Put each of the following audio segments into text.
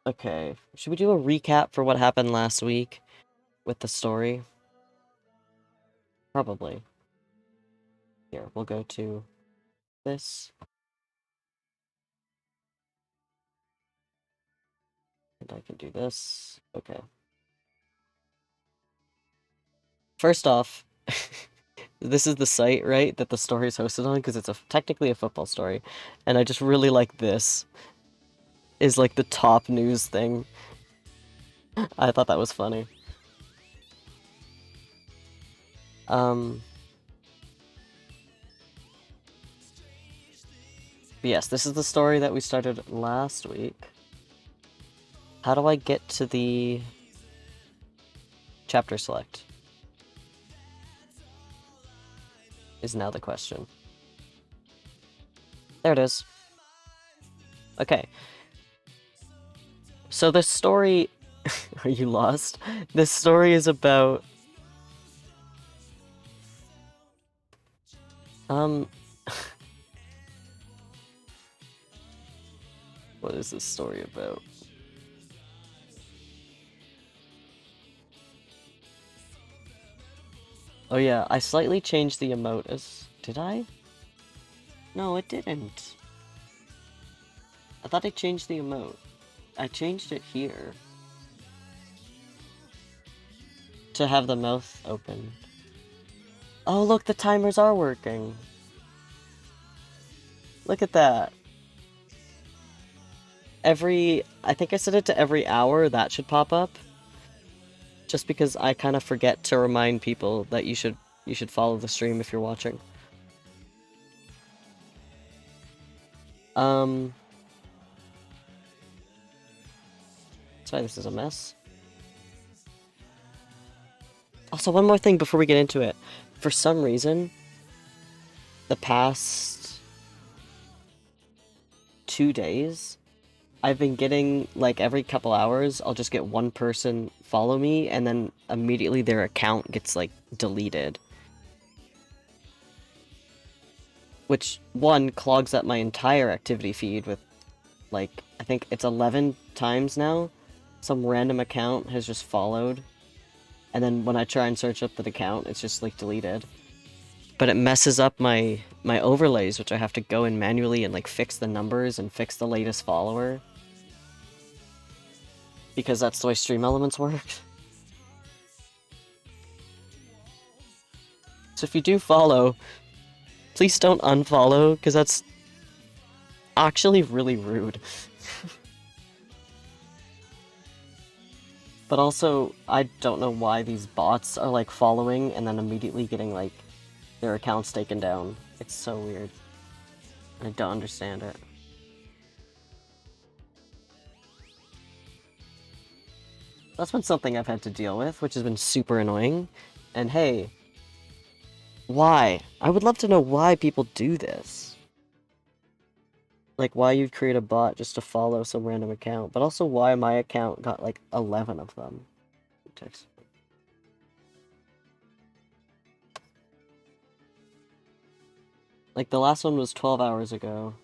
Okay, should we do a recap for what happened last week with the story? Probably. Here, we'll go to this. And I can do this. Okay. First off, this is the site, right, that the story is hosted on, because it's technically a football story. And I just really like this. Is like the top news thing. I thought that was funny. Yes, this is the story that we started last week. How do I get to the chapter select? Is now the question. There it is. Okay. So this story... Are you lost? This story is about... What is this story about? Oh yeah, I slightly changed the emote as... Did I? No, it didn't. I thought I changed the emote. I changed it here. To have the mouth open. Oh look, the timers are working. Look at that. I think I set it to every hour, that should pop up. Just because I kind of forget to remind people that you should follow the stream if you're watching. That's why this is a mess. Also, one more thing before we get into it. For some reason, the past 2 days, I've been getting, like, every couple hours, I'll just get one person follow me, and then immediately their account gets, like, deleted. Which, one, clogs up my entire activity feed with, like, I think it's 11 times now. Some random account has just followed. And then when I try and search up the account, it's just, like, deleted. But it messes up my overlays, which I have to go in manually and, like, fix the numbers and fix the latest follower. Because that's the way Stream Elements work. So if you do follow, please don't unfollow, because that's actually really rude. But also, I don't know why these bots are, like, following and then immediately getting, like, their accounts taken down. It's so weird. I don't understand it. That's been something I've had to deal with, which has been super annoying. And hey, why? I would love to know why people do this. Like, why you'd create a bot just to follow some random account, but also why my account got, like, 11 of them. Text. Like, the last one was 12 hours ago,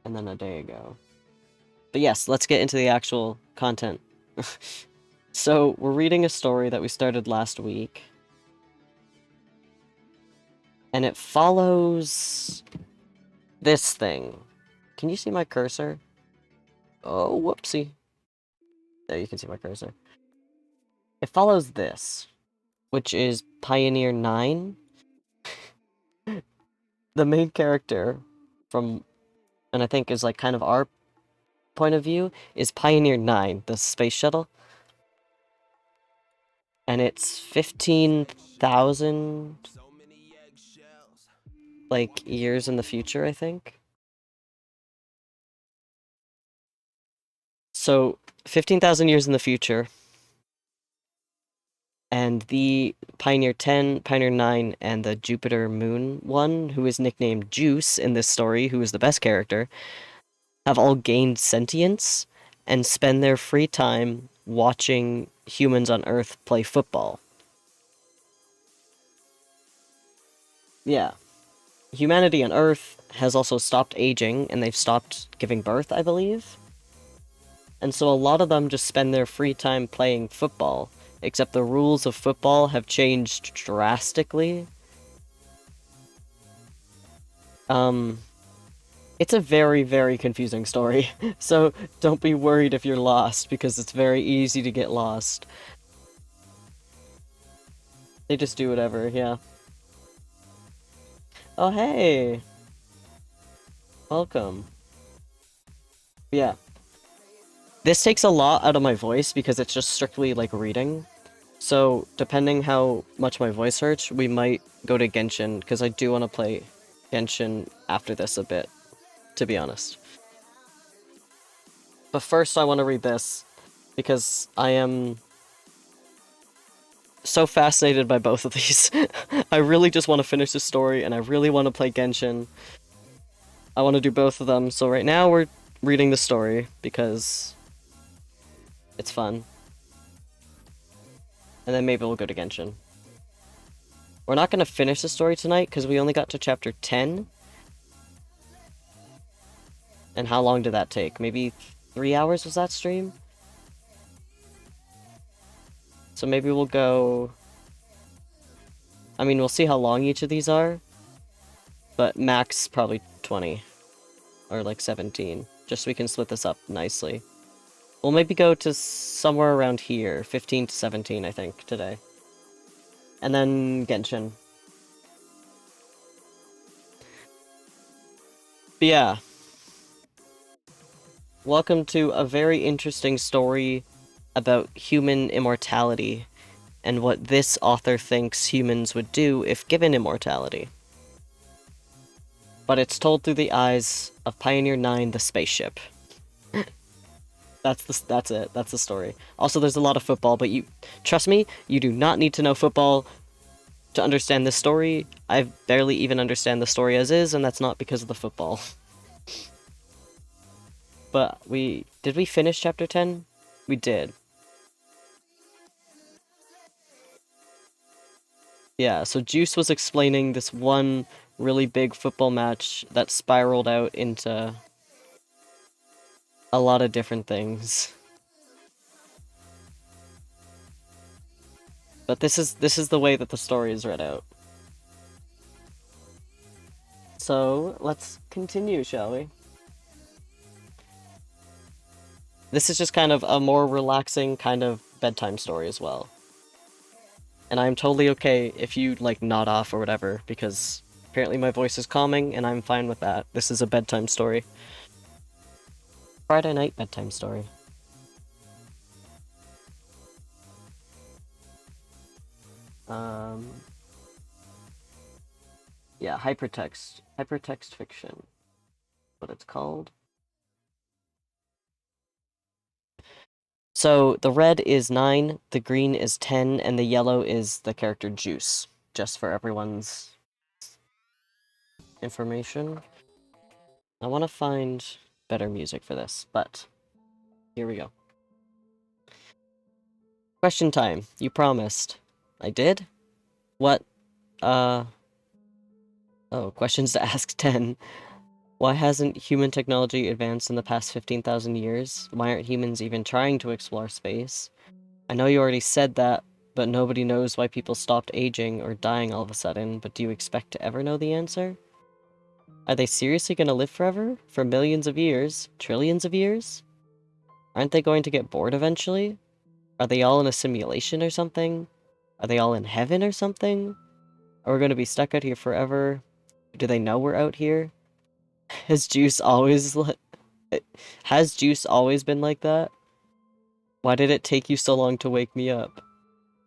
and then a day ago. But yes, let's get into the actual content. So, we're reading a story that we started last week. And it follows this thing. Can you see my cursor? Oh, whoopsie. There, you can see my cursor. It follows this, which is Pioneer 9. The main character from, and I think is, like, kind of our point of view, is Pioneer 9, the space shuttle. And it's 15,000, like, years in the future, I think. So, 15,000 years in the future, and the Pioneer 10, Pioneer 9, and the Jupiter Moon one, who is nicknamed Juice in this story, who is the best character, have all gained sentience and spend their free time watching humans on Earth play football. Yeah. Humanity on Earth has also stopped aging, and they've stopped giving birth, I believe. And so a lot of them just spend their free time playing football, except the rules of football have changed drastically. It's a very, very confusing story, so don't be worried if you're lost, because it's very easy to get lost. They just do whatever, yeah. Oh, hey! Welcome. Yeah. This takes a lot out of my voice because it's just strictly, like, reading. So, depending how much my voice hurts, we might go to Genshin, because I do want to play Genshin after this a bit, to be honest. But first I want to read this, because I am so fascinated by both of these. I really just want to finish the story, and I really want to play Genshin. I want to do both of them, so right now we're reading the story, because it's fun. And then maybe we'll go to Genshin. We're not going to finish the story tonight, because we only got to chapter 10. And how long did that take? Maybe 3 hours was that stream? So maybe we'll go... I mean, we'll see how long each of these are. But max probably 20. Or like 17. Just so we can split this up nicely. We'll maybe go to somewhere around here. 15 to 17, I think, today. And then Genshin. But yeah. Welcome to a very interesting story about human immortality, and what this author thinks humans would do if given immortality. But it's told through the eyes of Pioneer 9, the spaceship. That's it. That's the story. Also, there's a lot of football, but trust me, you do not need to know football to understand this story. I barely even understand the story as is, and that's not because of the football. But did we finish chapter 10? We did. Yeah, so Juice was explaining this one really big football match that spiraled out into a lot of different things. But this is the way that the story is read out. So, let's continue, shall we? This is just kind of a more relaxing kind of bedtime story as well. And I'm totally okay if you, like, nod off or whatever, because apparently my voice is calming, and I'm fine with that. This is a bedtime story. Friday night bedtime story. Yeah, hypertext fiction, what it's called. So the red is 9, the green is 10, and the yellow is the character Juice, just for everyone's information. I want to find better music for this, but here we go. Question time. You promised. I did? What? Oh, questions to ask 10. Why hasn't human technology advanced in the past 15,000 years? Why aren't humans even trying to explore space? I know you already said that, but nobody knows why people stopped aging or dying all of a sudden, but do you expect to ever know the answer? Are they seriously going to live forever? For millions of years? Trillions of years? Aren't they going to get bored eventually? Are they all in a simulation or something? Are they all in heaven or something? Are we going to be stuck out here forever? Do they know we're out here? Has Juice always been like that? Why did it take you so long to wake me up?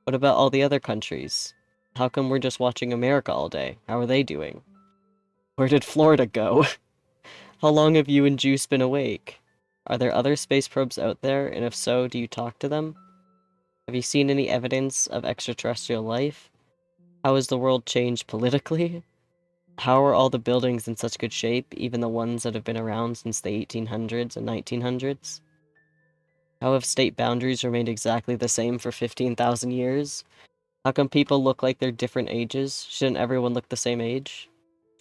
What about all the other countries? How come we're just watching America all day? How are they doing? Where did Florida go? How long have you and Juice been awake? Are there other space probes out there, and if so, do you talk to them? Have you seen any evidence of extraterrestrial life? How has the world changed politically? How are all the buildings in such good shape, even the ones that have been around since the 1800s and 1900s? How have state boundaries remained exactly the same for 15,000 years? How come people look like they're different ages? Shouldn't everyone look the same age?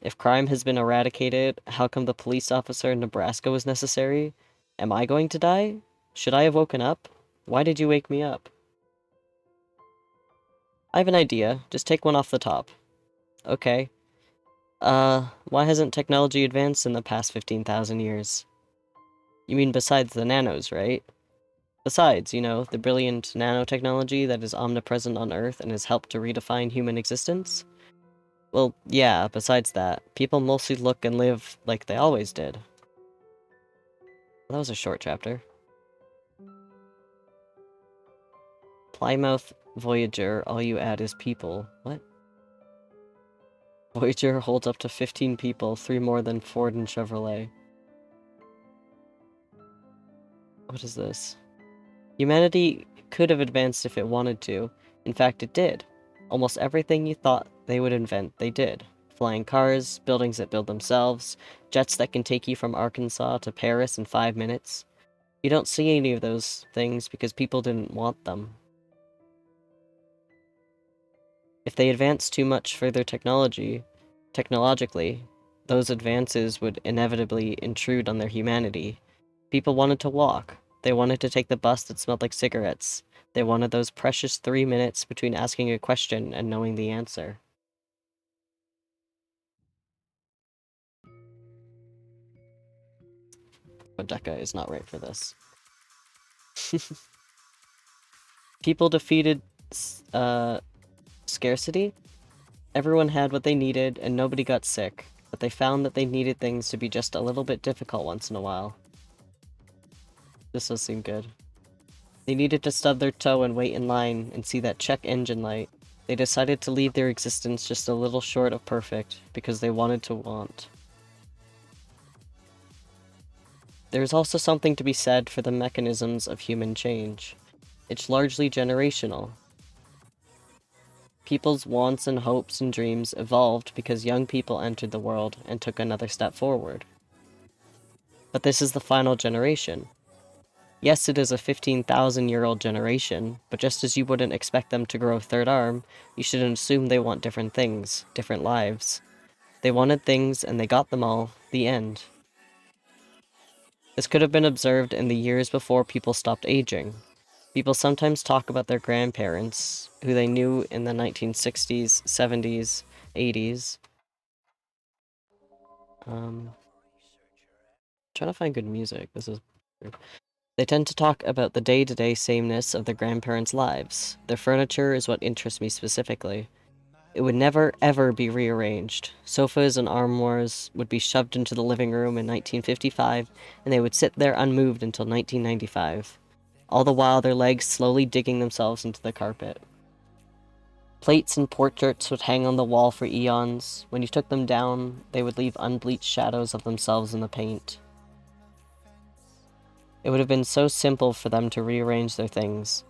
If crime has been eradicated, how come the police officer in Nebraska was necessary? Am I going to die? Should I have woken up? Why did you wake me up? I have an idea. Just take one off the top. Okay. Why hasn't technology advanced in the past 15,000 years? You mean besides the nanos, right? Besides, you know, the brilliant nanotechnology that is omnipresent on Earth and has helped to redefine human existence? Well, yeah, besides that, people mostly look and live like they always did. That was a short chapter. Plymouth Voyager, all you add is people. What? Voyager holds up to 15 people, 3 more than Ford and Chevrolet. What is this? Humanity could have advanced if it wanted to. In fact, it did. Almost everything you thought they would invent, they did. Flying cars, buildings that build themselves, jets that can take you from Arkansas to Paris in 5 minutes. You don't see any of those things because people didn't want them. If they advanced too much further technologically, those advances would inevitably intrude on their humanity. People wanted to walk. They wanted to take the bus that smelled like cigarettes. They wanted those precious 3 minutes between asking a question and knowing the answer. But Decca is not right for this. People defeated scarcity. Everyone had what they needed and nobody got sick, but they found that they needed things to be just a little bit difficult once in a while. This does seem good. They needed to stub their toe and wait in line and see that check engine light. They decided to leave their existence just a little short of perfect because they wanted to want. There is also something to be said for the mechanisms of human change. It's largely generational. People's wants and hopes and dreams evolved because young people entered the world and took another step forward. But this is the final generation. Yes, it is a 15,000-year-old generation, but just as you wouldn't expect them to grow a third arm, you shouldn't assume they want different things, different lives. They wanted things and they got them all. The end. This could have been observed in the years before people stopped aging. People sometimes talk about their grandparents, who they knew in the 1960s, 70s, 80s. Trying to find good music. They tend to talk about the day-to-day sameness of their grandparents' lives. Their furniture is what interests me specifically. It would never, ever be rearranged. Sofas and armoires would be shoved into the living room in 1955, and they would sit there unmoved until 1995. All the while their legs slowly digging themselves into the carpet. Plates and portraits would hang on the wall for eons. When you took them down, they would leave unbleached shadows of themselves in the paint. It would have been so simple for them to rearrange their things.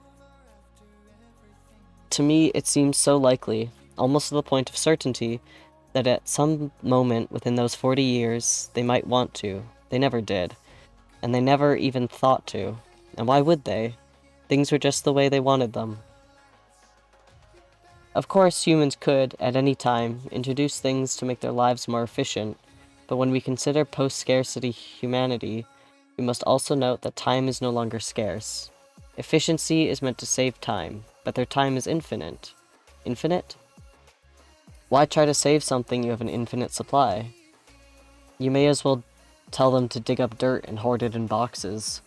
To me, it seems so likely, almost to the point of certainty, that at some moment within those 40 years, they might want to. They never did. And they never even thought to. And why would they? Things were just the way they wanted them. Of course, humans could, at any time, introduce things to make their lives more efficient, but when we consider post-scarcity humanity, we must also note that time is no longer scarce. Efficiency is meant to save time, but their time is infinite. Infinite? Why try to save something you have an infinite supply? You may as well tell them to dig up dirt and hoard it in boxes.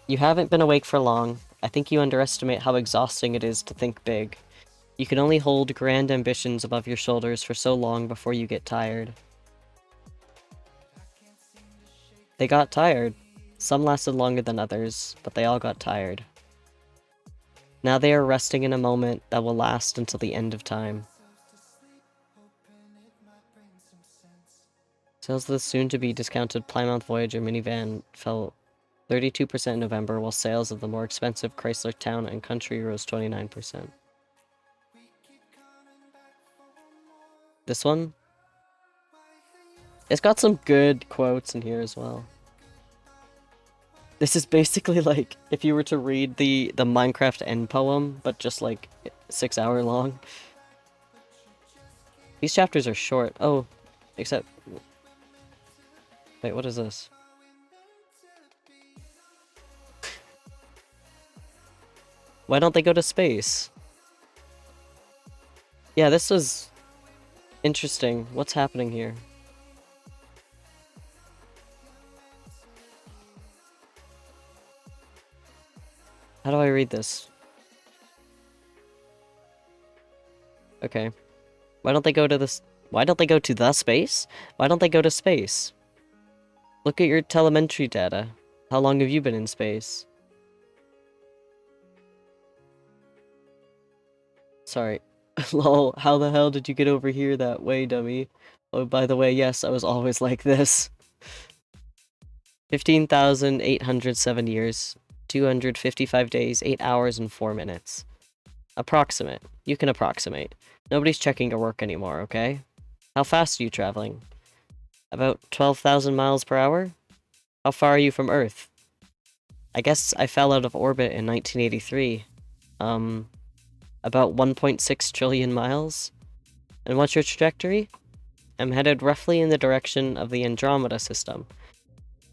You haven't been awake for long. I think you underestimate how exhausting it is to think big. You can only hold grand ambitions above your shoulders for so long before you get tired. They got tired. Some lasted longer than others, but they all got tired. Now they are resting in a moment that will last until the end of time. Sales of the soon-to-be discounted Plymouth Voyager minivan fell 32% in November, while sales of the more expensive Chrysler Town and Country rose 29%. This one? It's got some good quotes in here as well. This is basically like if you were to read the Minecraft end poem, but just like 6 hour long. These chapters are short. Oh, except... Wait, what is this? Why don't they go to space? Yeah, this was interesting. What's happening here? How do I read this? Okay. Why don't they go to this? Why don't they go to the space? Why don't they go to space? Look at your telemetry data. How long have you been in space? Sorry. Lol, how the hell did you get over here that way, dummy? Oh, by the way, yes, I was always like this. 15,807 years, 255 days, 8 hours, and 4 minutes. Approximate. You can approximate. Nobody's checking your work anymore, okay? How fast are you traveling? About 12,000 miles per hour? How far are you from Earth? I guess I fell out of orbit in 1983. About 1.6 trillion miles? And what's your trajectory? I'm headed roughly in the direction of the Andromeda system,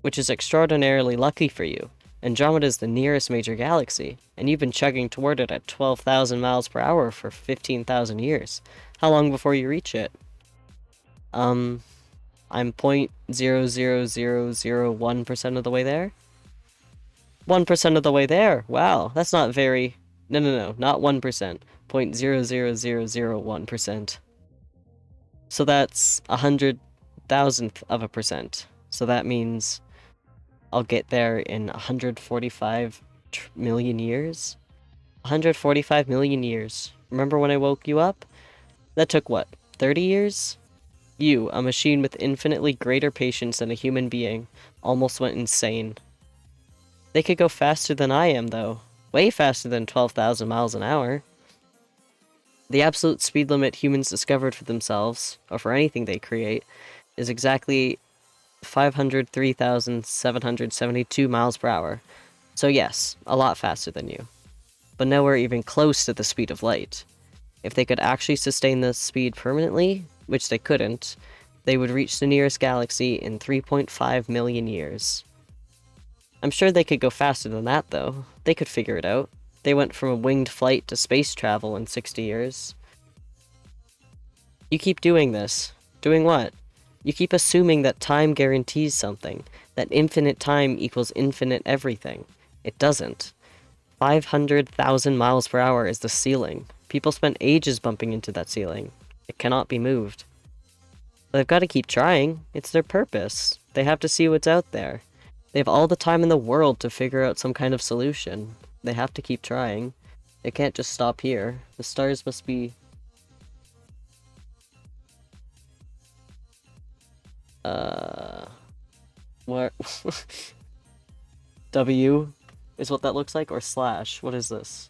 which is extraordinarily lucky for you. Andromeda is the nearest major galaxy, and you've been chugging toward it at 12,000 miles per hour for 15,000 years. How long before you reach it? I'm 0.00001% of the way there? 1% of the way there! Wow, that's not very... No, not 1%. 0.00001%. So that's 100,000th of a percent. So that means I'll get there in 145 million years? 145 million years. Remember when I woke you up? That took what, 30 years? You, a machine with infinitely greater patience than a human being, almost went insane. They could go faster than I am, though. Way faster than 12,000 miles an hour. The absolute speed limit humans discovered for themselves, or for anything they create, is exactly 503,772 miles per hour. So yes, a lot faster than you. But nowhere even close to the speed of light. If they could actually sustain this speed permanently, which they couldn't, they would reach the nearest galaxy in 3.5 million years. I'm sure they could go faster than that, though. They could figure it out. They went from a winged flight to space travel in 60 years. You keep doing this. Doing what? You keep assuming that time guarantees something, that infinite time equals infinite everything. It doesn't. 500,000 miles per hour is the ceiling. People spent ages bumping into that ceiling. It cannot be moved. They've got to keep trying. It's their purpose. They have to see what's out there. They have all the time in the world to figure out some kind of solution. They have to keep trying. They can't just stop here. The stars must be... What? W is what that looks like? Or slash? What is this?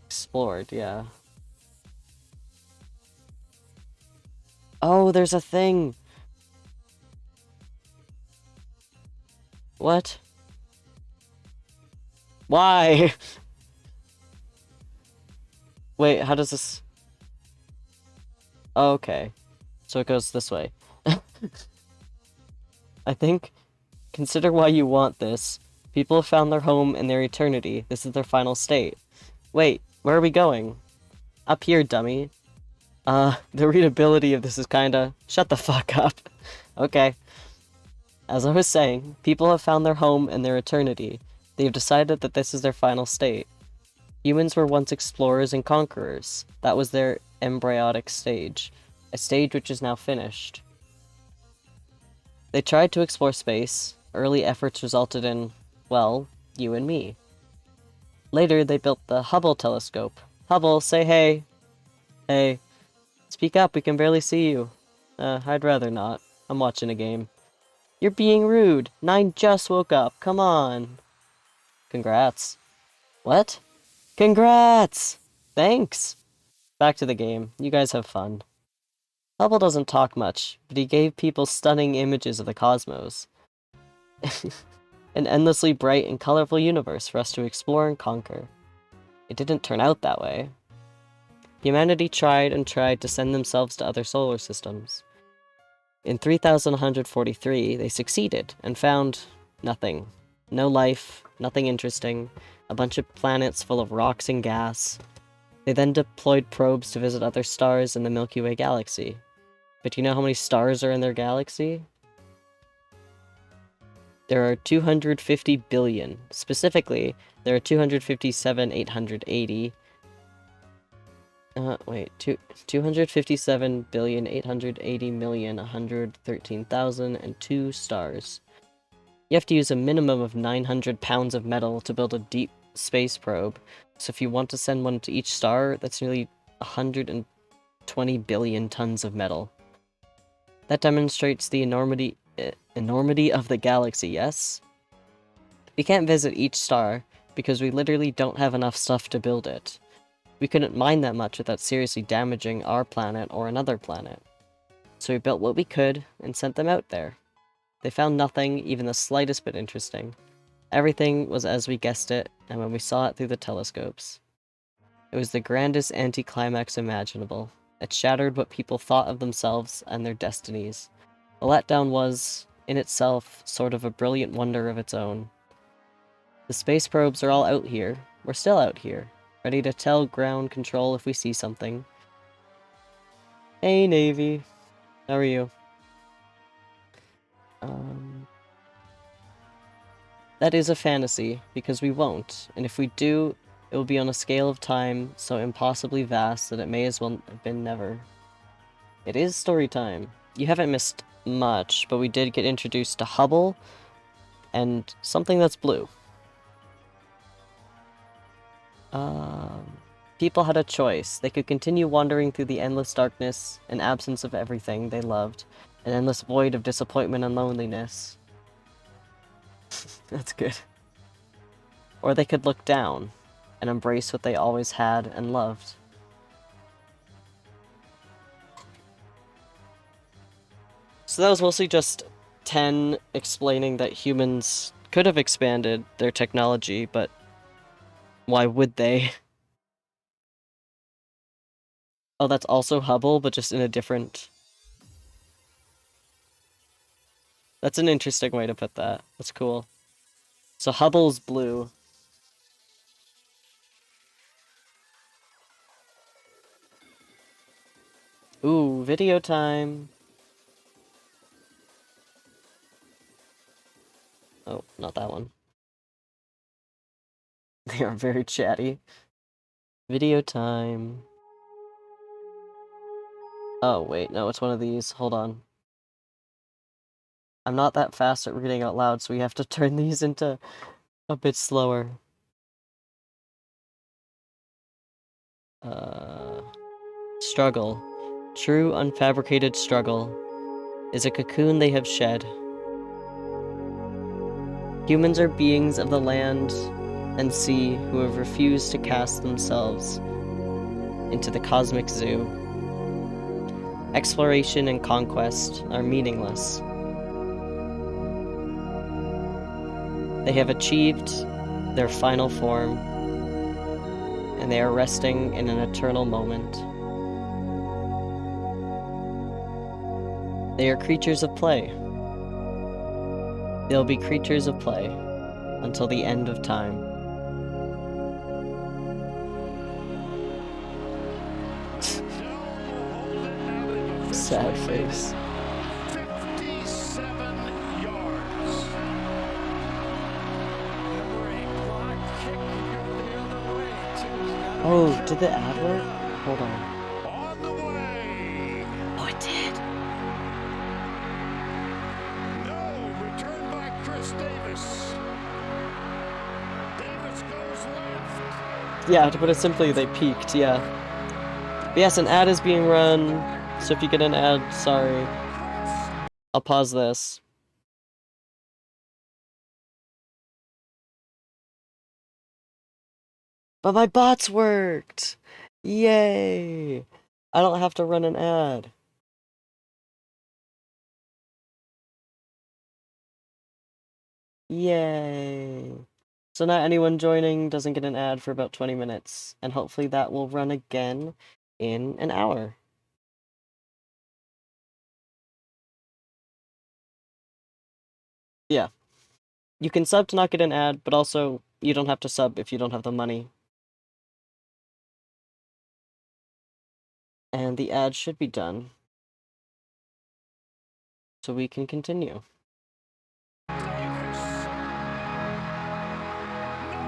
Explored, yeah. Oh, there's a thing! What? Why? Wait, how does this... Oh, okay. So it goes this way. I think... Consider why you want this. People have found their home and their eternity. This is their final state. Wait, where are we going? Up here, dummy. The readability of this is kinda... Shut the fuck up. Okay. As I was saying, people have found their home and their eternity. They have decided that this is their final state. Humans were once explorers and conquerors. That was their embryonic stage. A stage which is now finished. They tried to explore space. Early efforts resulted in, well, you and me. Later, they built the Hubble telescope. Hubble, say hey. Hey. Speak up, we can barely see you. I'd rather not. I'm watching a game. You're being rude. 9 just woke up. Come on. Congrats. What? Congrats! Thanks! Back to the game. You guys have fun. Hubble doesn't talk much, but he gave people stunning images of the cosmos. An endlessly bright and colorful universe for us to explore and conquer. It didn't turn out that way. Humanity tried and tried to send themselves to other solar systems. In 3143, they succeeded and found nothing. No life, nothing interesting, a bunch of planets full of rocks and gas. They then deployed probes to visit other stars in the Milky Way galaxy. But do you know how many stars are in their galaxy? There are 250 billion. Specifically, there are 257,880. Wait, 257,880,113,002 stars. You have to use a minimum of 900 pounds of metal to build a deep space probe. So if you want to send one to each star, that's nearly 120 billion tons of metal. That demonstrates the enormity of the galaxy, yes? We can't visit each star, because we literally don't have enough stuff to build it. We couldn't mine that much without seriously damaging our planet or another planet. So we built what we could and sent them out there. They found nothing even the slightest bit interesting. Everything was as we guessed it, and when we saw it through the telescopes. It was the grandest anticlimax imaginable. It shattered what people thought of themselves and their destinies. The letdown was, in itself, sort of a brilliant wonder of its own. The space probes are all out here. We're still out here, ready to tell ground control if we see something. Hey, Navy. How are you? That is a fantasy, because we won't, and if we do, it will be on a scale of time so impossibly vast that it may as well have been never. It is story time. You haven't missed much, but we did get introduced to Hubble, and something that's blue. People had a choice. They could continue wandering through the endless darkness and absence of everything they loved, an endless void of disappointment and loneliness. That's good. Or they could look down and embrace what they always had and loved. So that was mostly just 10 explaining that humans could have expanded their technology, but why would they? Oh, that's also Hubble, but just in a different... That's an interesting way to put that. That's cool. So Hubble's blue. Ooh, video time! Oh, not that one. They are very chatty. Video time. Oh, wait, no, it's one of these. Hold on. I'm not that fast at reading out loud, so we have to turn these into a bit slower. Struggle. True unfabricated struggle is a cocoon they have shed. Humans are beings of the land and sea who have refused to cast themselves into the cosmic zoo. Exploration and conquest are meaningless. They have achieved their final form, and they are resting in an eternal moment. They are creatures of play. They'll be creatures of play until the end of time. Sad face. 57 yards. Number 8 block kick the other way. Oh, did the ad work? Hold on. On the way. Oh, it did. No, return by Chris Davis. Davis goes left. Yeah, to put it simply, they peaked, yeah. But yes, an ad is being run, so if you get an ad, sorry. I'll pause this. But my bots worked! Yay! I don't have to run an ad. Yay! So now anyone joining doesn't get an ad for about 20 minutes, and hopefully that will run again in an hour. Yeah. You can sub to not get an ad, but also you don't have to sub if you don't have the money. And the ad should be done. So we can continue.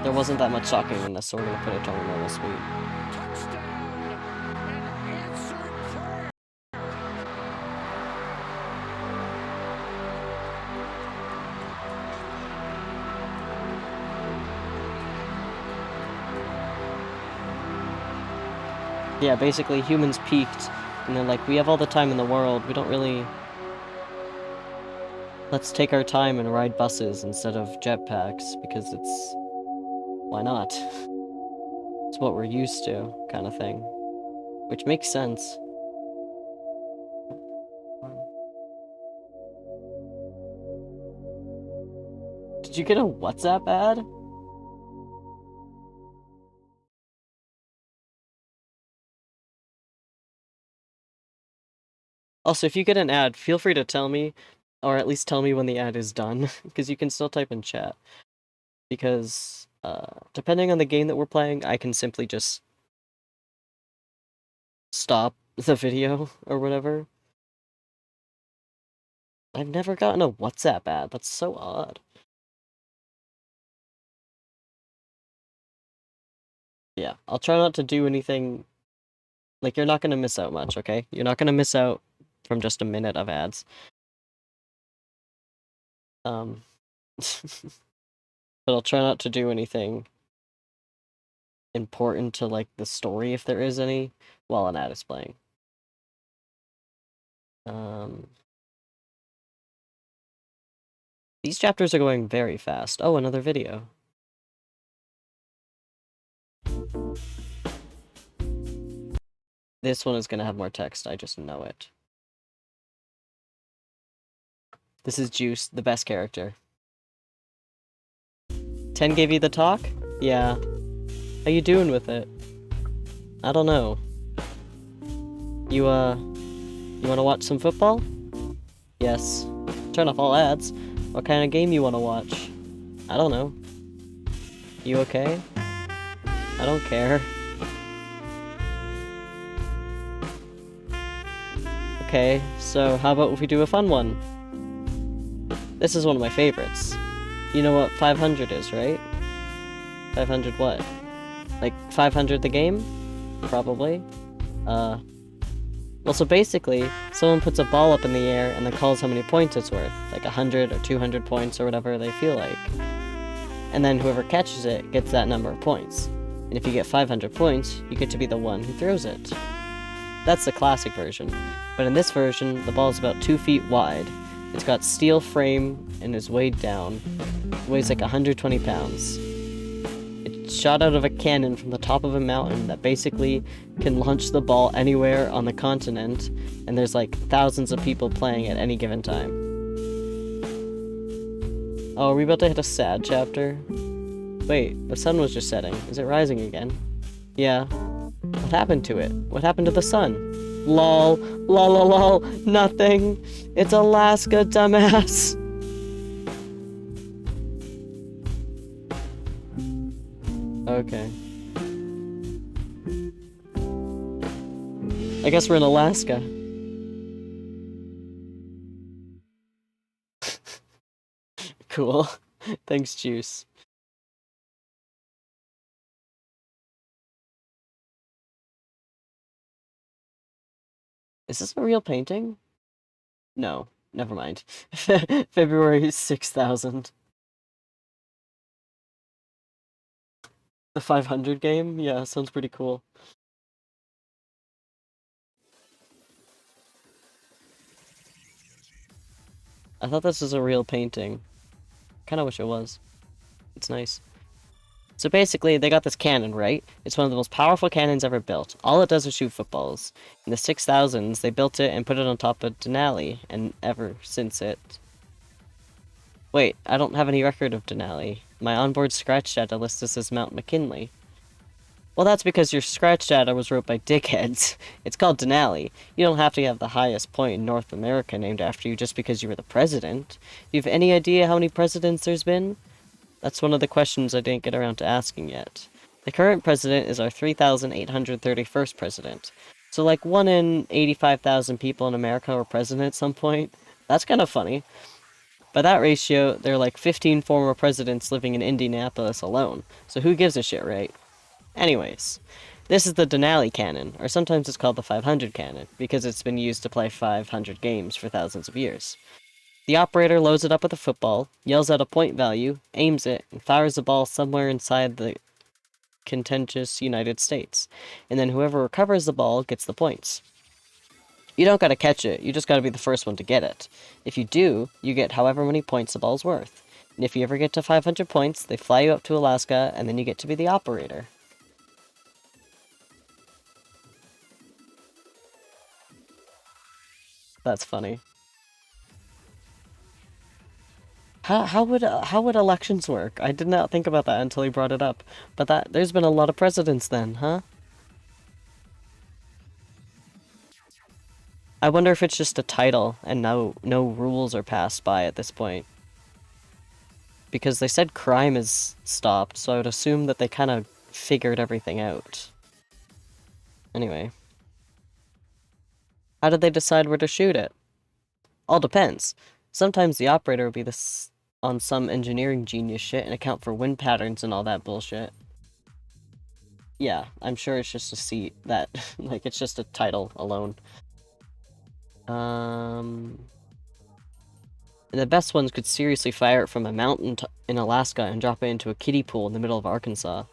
There wasn't that much talking in this, so we're gonna put it on normal speed. Yeah, basically humans peaked, and they're like, we have all the time in the world, we don't really... Let's take our time and ride buses instead of jetpacks, because it's... Why not? It's what we're used to, kind of thing. Which makes sense. Did you get a WhatsApp ad? Also, if you get an ad, feel free to tell me, or at least tell me when the ad is done, because you can still type in chat. Because, depending on the game that we're playing, I can simply just stop the video, or whatever. I've never gotten a WhatsApp ad, that's so odd. Yeah, I'll try not to do anything... Like, you're not gonna miss out much, okay? You're not gonna miss out from just a minute of ads. But I'll try not to do anything important to, like, the story, if there is any, while an ad is playing. These chapters are going very fast. Oh, another video. This one is gonna have more text, I just know it. This is Juice, the best character. 10 gave you the talk? Yeah. How you doing with it? I don't know. You wanna watch some football? Yes. Turn off all ads. What kind of game you wanna watch? I don't know. You okay? I don't care. Okay, so how about if we do a fun one? This is one of my favorites. You know what 500 is, right? 500 what? Like 500 the game? Probably. Well, so basically, someone puts a ball up in the air and then calls how many points it's worth. Like 100 or 200 points or whatever they feel like. And then whoever catches it gets that number of points. And if you get 500 points, you get to be the one who throws it. That's the classic version. But in this version, the ball is about 2 feet wide. It's got steel frame and is weighed down. It weighs like 120 pounds. It's shot out of a cannon from the top of a mountain that basically can launch the ball anywhere on the continent, and there's like thousands of people playing at any given time. Oh, are we about to hit a sad chapter? Wait, the sun was just setting. Is it rising again? Yeah. What happened to it? What happened to the sun? Lol. Lol lol lol. Nothing. It's Alaska, dumbass. Okay. I guess we're in Alaska. Cool. Thanks, Juice. Is this a real painting? No, never mind. February 6000. The 500 game? Yeah, sounds pretty cool. I thought this was a real painting. Kinda wish it was. It's nice. So basically, they got this cannon, right? It's one of the most powerful cannons ever built. All it does is shoot footballs. In the 6000s, they built it and put it on top of Denali, and ever since it... Wait, I don't have any record of Denali. My onboard scratch data lists this as Mount McKinley. Well, that's because your scratch data was wrote by dickheads. It's called Denali. You don't have to have the highest point in North America named after you just because you were the president. Do you have any idea how many presidents there's been? That's one of the questions I didn't get around to asking yet. The current president is our 3,831st president. So like 1 in 85,000 people in America were president at some point. That's kind of funny. By that ratio, there are like 15 former presidents living in Indianapolis alone. So who gives a shit, right? Anyways, this is the Denali cannon, or sometimes it's called the 500 cannon, because it's been used to play 500 games for thousands of years. The operator loads it up with a football, yells out a point value, aims it, and fires the ball somewhere inside the contentious United States. And then whoever recovers the ball gets the points. You don't gotta catch it, you just gotta be the first one to get it. If you do, you get however many points the ball's worth. And if you ever get to 500 points, they fly you up to Alaska, and then you get to be the operator. That's funny. How would elections work? I did not think about that until he brought it up. But there's been a lot of presidents then, huh? I wonder if it's just a title and no rules are passed by at this point. Because they said crime is stopped, so I would assume that they kind of figured everything out. Anyway. How did they decide where to shoot it? All depends. Sometimes the operator will be on some engineering genius shit and account for wind patterns and all that bullshit. Yeah, I'm sure it's just a seat that, like, it's just a title alone. The best ones could seriously fire it from a mountain in Alaska and drop it into a kiddie pool in the middle of Arkansas.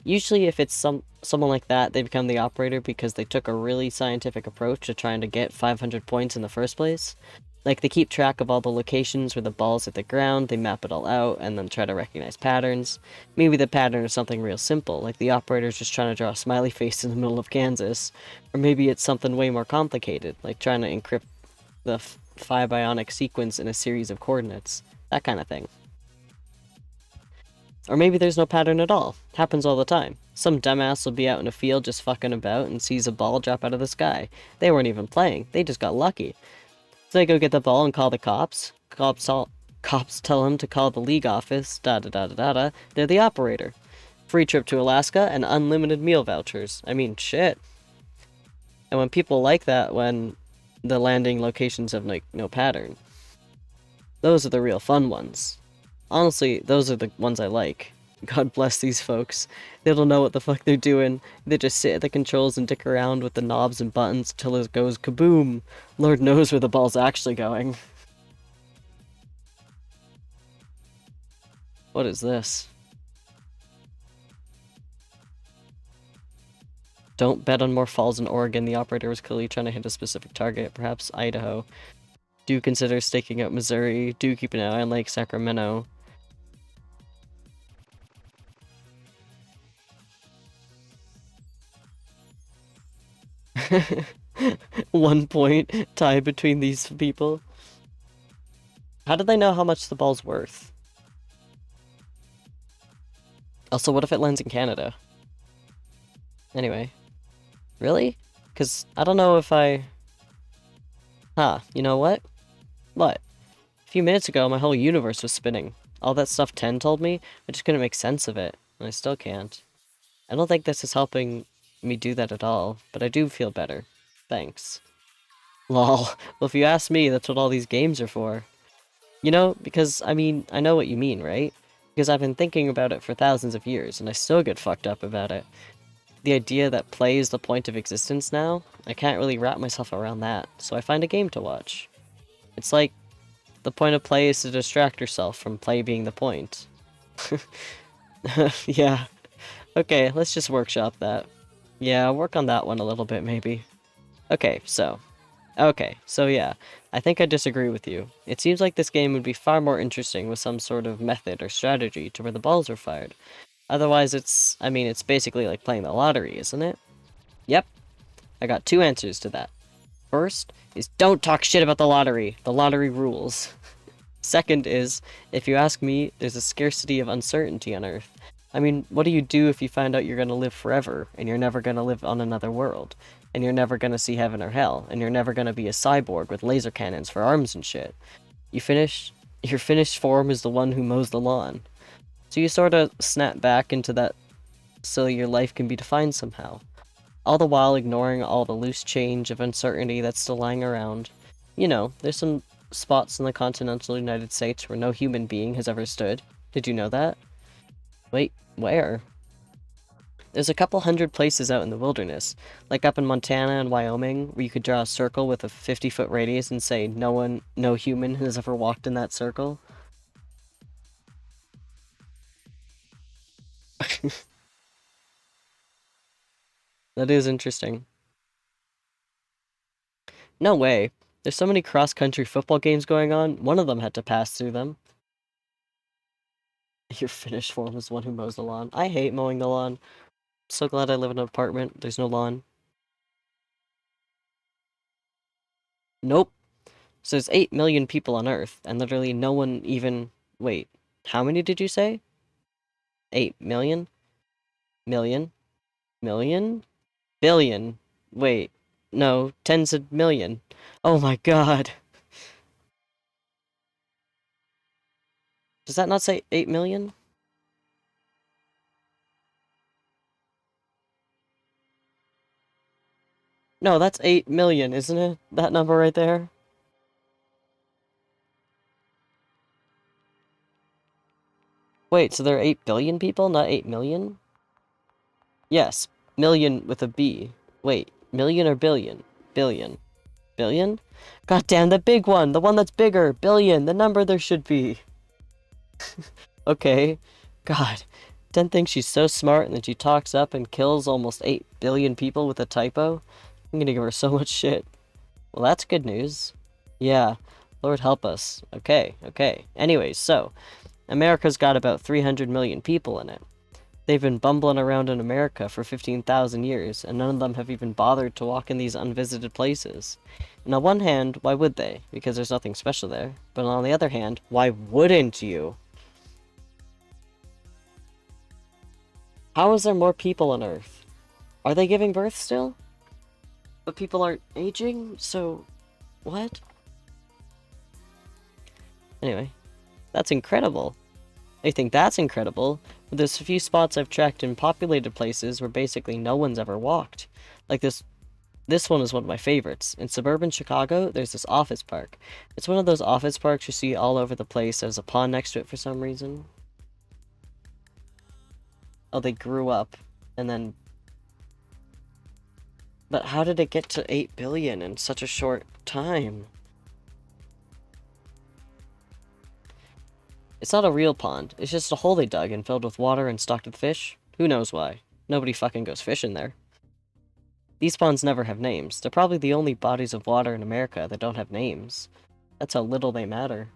Usually if it's someone like that, they become the operator because they took a really scientific approach to trying to get 500 points in the first place. Like, they keep track of all the locations where the balls hit the ground, they map it all out, and then try to recognize patterns. Maybe the pattern is something real simple, like the operator's just trying to draw a smiley face in the middle of Kansas. Or maybe it's something way more complicated, like trying to encrypt the phi bionic sequence in a series of coordinates. That kind of thing. Or maybe there's no pattern at all. Happens all the time. Some dumbass will be out in a field just fucking about and sees a ball drop out of the sky. They weren't even playing, they just got lucky. So they go get the ball and call the cops. Cops tell him to call the league office, da-da-da-da-da-da. They're the operator. Free trip to Alaska and unlimited meal vouchers. I mean, shit. And when people like that, when the landing locations have, like, no pattern, those are the real fun ones. Honestly, those are the ones I like. God bless these folks. They don't know what the fuck they're doing. They just sit at the controls and dick around with the knobs and buttons till it goes kaboom. Lord knows where the ball's actually going. What is this? Don't bet on more falls in Oregon. The operator was clearly trying to hit a specific target, perhaps Idaho. Do consider staking out Missouri. Do keep an eye on Lake Sacramento. 1 point tie between these people. How do they know how much the ball's worth? Also, what if it lands in Canada? Anyway. Really? Because I don't know if I... you know what? What? A few minutes ago, my whole universe was spinning. All that stuff 10 told me, I just couldn't make sense of it, and I still can't. I don't think this is helping me do that at all, but I do feel better. Thanks. Lol. Well, if you ask me, that's what all these games are for. You know, because, I mean, I know what you mean, right? Because I've been thinking about it for thousands of years, and I still get fucked up about it. The idea that play is the point of existence now, I can't really wrap myself around that, so I find a game to watch. It's like, the point of play is to distract yourself from play being the point. Yeah. Okay, let's just workshop that. Yeah, work on that one a little bit, maybe. Okay, so yeah. I think I disagree with you. It seems like this game would be far more interesting with some sort of method or strategy to where the balls are fired. Otherwise, it's basically like playing the lottery, isn't it? Yep. I got 2 answers to that. First is don't talk shit about the lottery. The lottery rules. Second is, if you ask me, there's a scarcity of uncertainty on Earth. I mean, what do you do if you find out you're gonna live forever, and you're never gonna live on another world, and you're never gonna see heaven or hell, and you're never gonna be a cyborg with laser cannons for arms and shit? Your finished form is the one who mows the lawn. So you sort of snap back into that so your life can be defined somehow. All the while ignoring all the loose change of uncertainty that's still lying around. You know, there's some spots in the continental United States where no human being has ever stood. Did you know that? Wait, where? There's a couple hundred places out in the wilderness, like up in Montana and Wyoming, where you could draw a circle with a 50-foot radius and say no human has ever walked in that circle. That is interesting. No way. There's so many cross-country football games going on, one of them had to pass through them. Your finished form is the one who mows the lawn. I hate mowing the lawn. So glad I live in an apartment. There's no lawn. Nope. So there's 8 million people on Earth, and literally no one even... Wait, how many did you say? 8 million? Million? Million? Billion. Wait, no, tens of million. Oh my god. Does that not say 8 million? No, that's 8 million, isn't it? That number right there? Wait, so there are 8 billion people, not 8 million? Yes, million with a B. Wait, million or billion? Billion. Billion? God damn, the big one! The one that's bigger! Billion! The number there should be! Okay. God. Den thinks she's so smart and then she talks up and kills almost 8 billion people with a typo? I'm gonna give her so much shit. Well, that's good news. Yeah. Lord help us. Okay, okay. Anyways, so, America's got about 300 million people in it. They've been bumbling around in America for 15,000 years, and none of them have even bothered to walk in these unvisited places. And on one hand, why would they? Because there's nothing special there. But on the other hand, why wouldn't you? How is there more people on Earth? Are they giving birth still? But people aren't aging, so... what? Anyway, that's incredible. I think that's incredible. There's a few spots I've tracked in populated places where basically no one's ever walked. Like this one is one of my favorites. In suburban Chicago, there's this office park. It's one of those office parks you see all over the place. There's a pond next to it for some reason. Oh, they grew up, and then... But how did it get to 8 billion in such a short time? It's not a real pond. It's just a hole they dug and filled with water and stocked with fish. Who knows why? Nobody fucking goes fishing there. These ponds never have names. They're probably the only bodies of water in America that don't have names. That's how little they matter.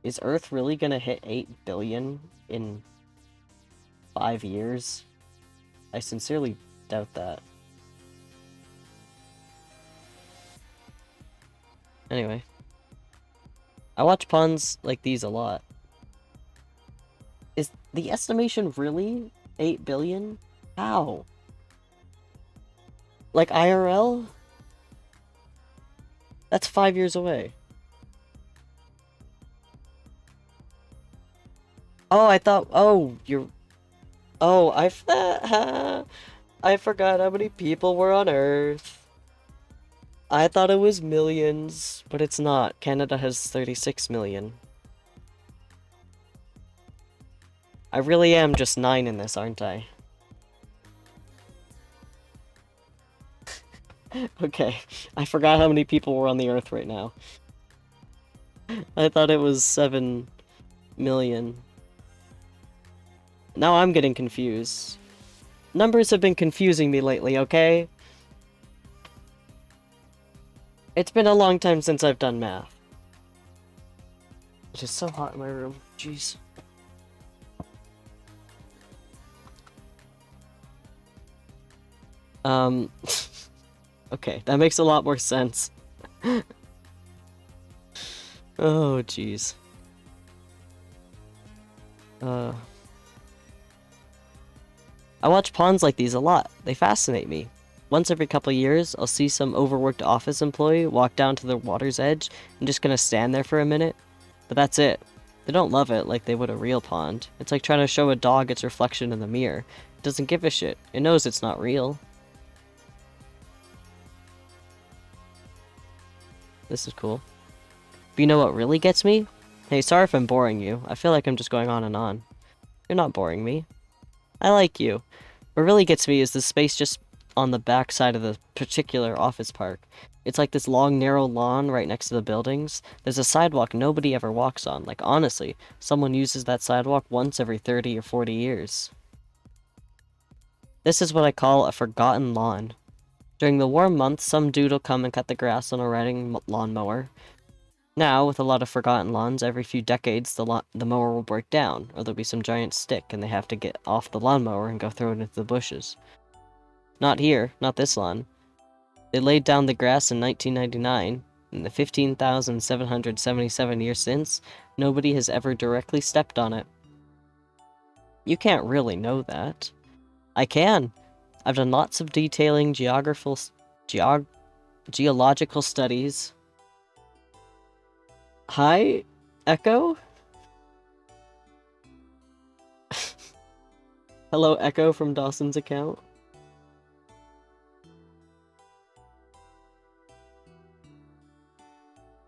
Is Earth really gonna hit 8 billion in 5 years? I sincerely doubt that. Anyway. I watch ponds like these a lot. Is the estimation really 8 billion? How? Like IRL? That's 5 years away. Oh, I thought... Oh, you're... Oh, I forgot how many people were on Earth. I thought it was millions, but it's not. Canada has 36 million. I really am just 9 in this, aren't I? Okay, I forgot how many people were on the Earth right now. I thought it was 7 million. Now I'm getting confused. Numbers have been confusing me lately, okay? It's been a long time since I've done math. It is so hot in my room. Jeez. Okay, that makes a lot more sense. Oh, jeez. I watch ponds like these a lot. They fascinate me. Once every couple years, I'll see some overworked office employee walk down to the water's edge and just gonna stand there for a minute. But that's it. They don't love it like they would a real pond. It's like trying to show a dog its reflection in the mirror. It doesn't give a shit. It knows it's not real. This is cool. But you know what really gets me? Hey, sorry if I'm boring you. I feel like I'm just going on and on. You're not boring me. I like you. What really gets me is the space just on the back side of the particular office park. It's like this long, narrow lawn right next to the buildings. There's a sidewalk nobody ever walks on. Like, honestly, someone uses that sidewalk once every 30 or 40 years. This is what I call a forgotten lawn. During the warm months, some dude will come and cut the grass on a riding lawnmower. Now, with a lot of forgotten lawns, every few decades the mower will break down, or there'll be some giant stick and they have to get off the lawnmower and go throw it into the bushes. Not here, not this lawn. They laid down the grass in 1999. In the 15,777 years since, nobody has ever directly stepped on it. You can't really know that. I can. I've done lots of detailing geological studies. Hi, Echo? Hello, Echo from Dawson's account.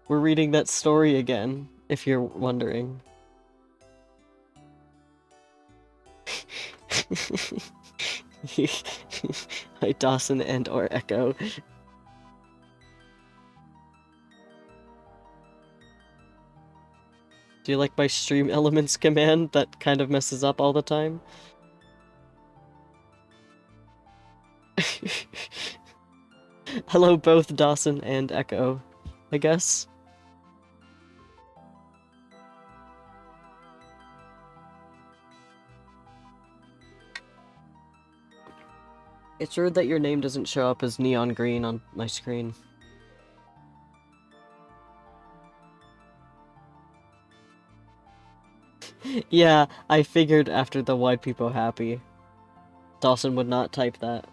We're reading that story again, if you're wondering. Hi, Dawson and or Echo. Do you like my stream elements command that kind of messes up all the time? Hello both Dawson and Echo, I guess. It's weird that your name doesn't show up as neon green on my screen. Yeah, I figured after the white people happy, Dawson would not type that.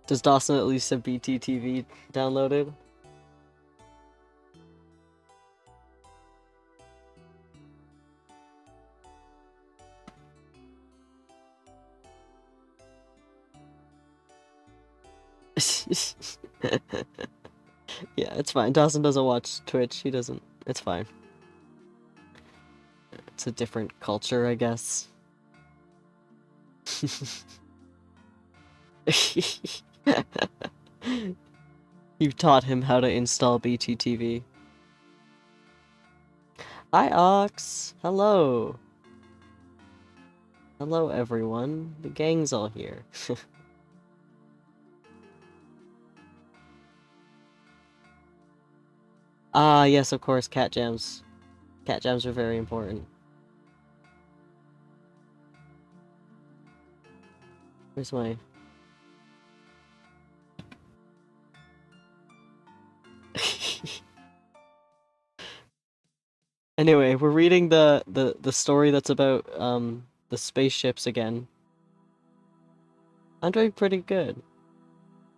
Does Dawson at least have BTTV downloaded? Yeah, it's fine. Dawson doesn't watch Twitch. He doesn't. It's fine. It's a different culture, I guess. You taught him how to install BTTV. Hi, Ox. Hello. Hello, everyone. The gang's all here. Ah, yes, of course, cat jams. Cat jams are very important. Where's my... Anyway, we're reading the story that's about, the spaceships again. I'm doing pretty good.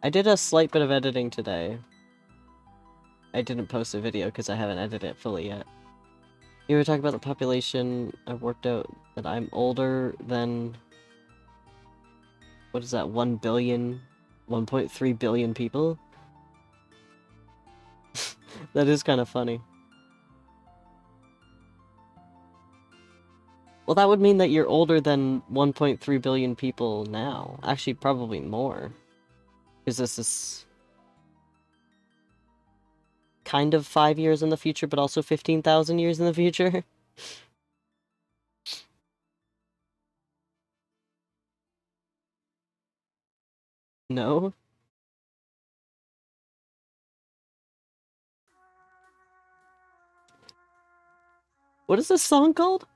I did a slight bit of editing today. I didn't post a video because I haven't edited it fully yet. You were talking about the population. I worked out that I'm older than... What is that, 1 billion? 1.3 billion people? That is kind of funny. Well, that would mean that you're older than 1.3 billion people now. Actually, probably more. Because this is... kind of 5 years in the future, but also 15,000 years in the future. No? What is this song called?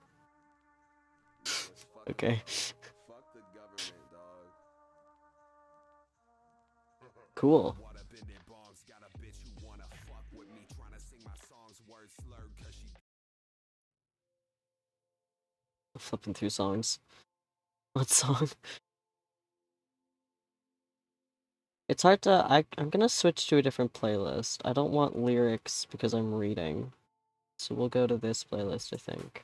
Okay. Fuck the government, dog. Cool. Flipping through songs. What song? It's hard to... I'm gonna switch to a different playlist. I don't want lyrics because I'm reading. So we'll go to this playlist, I think.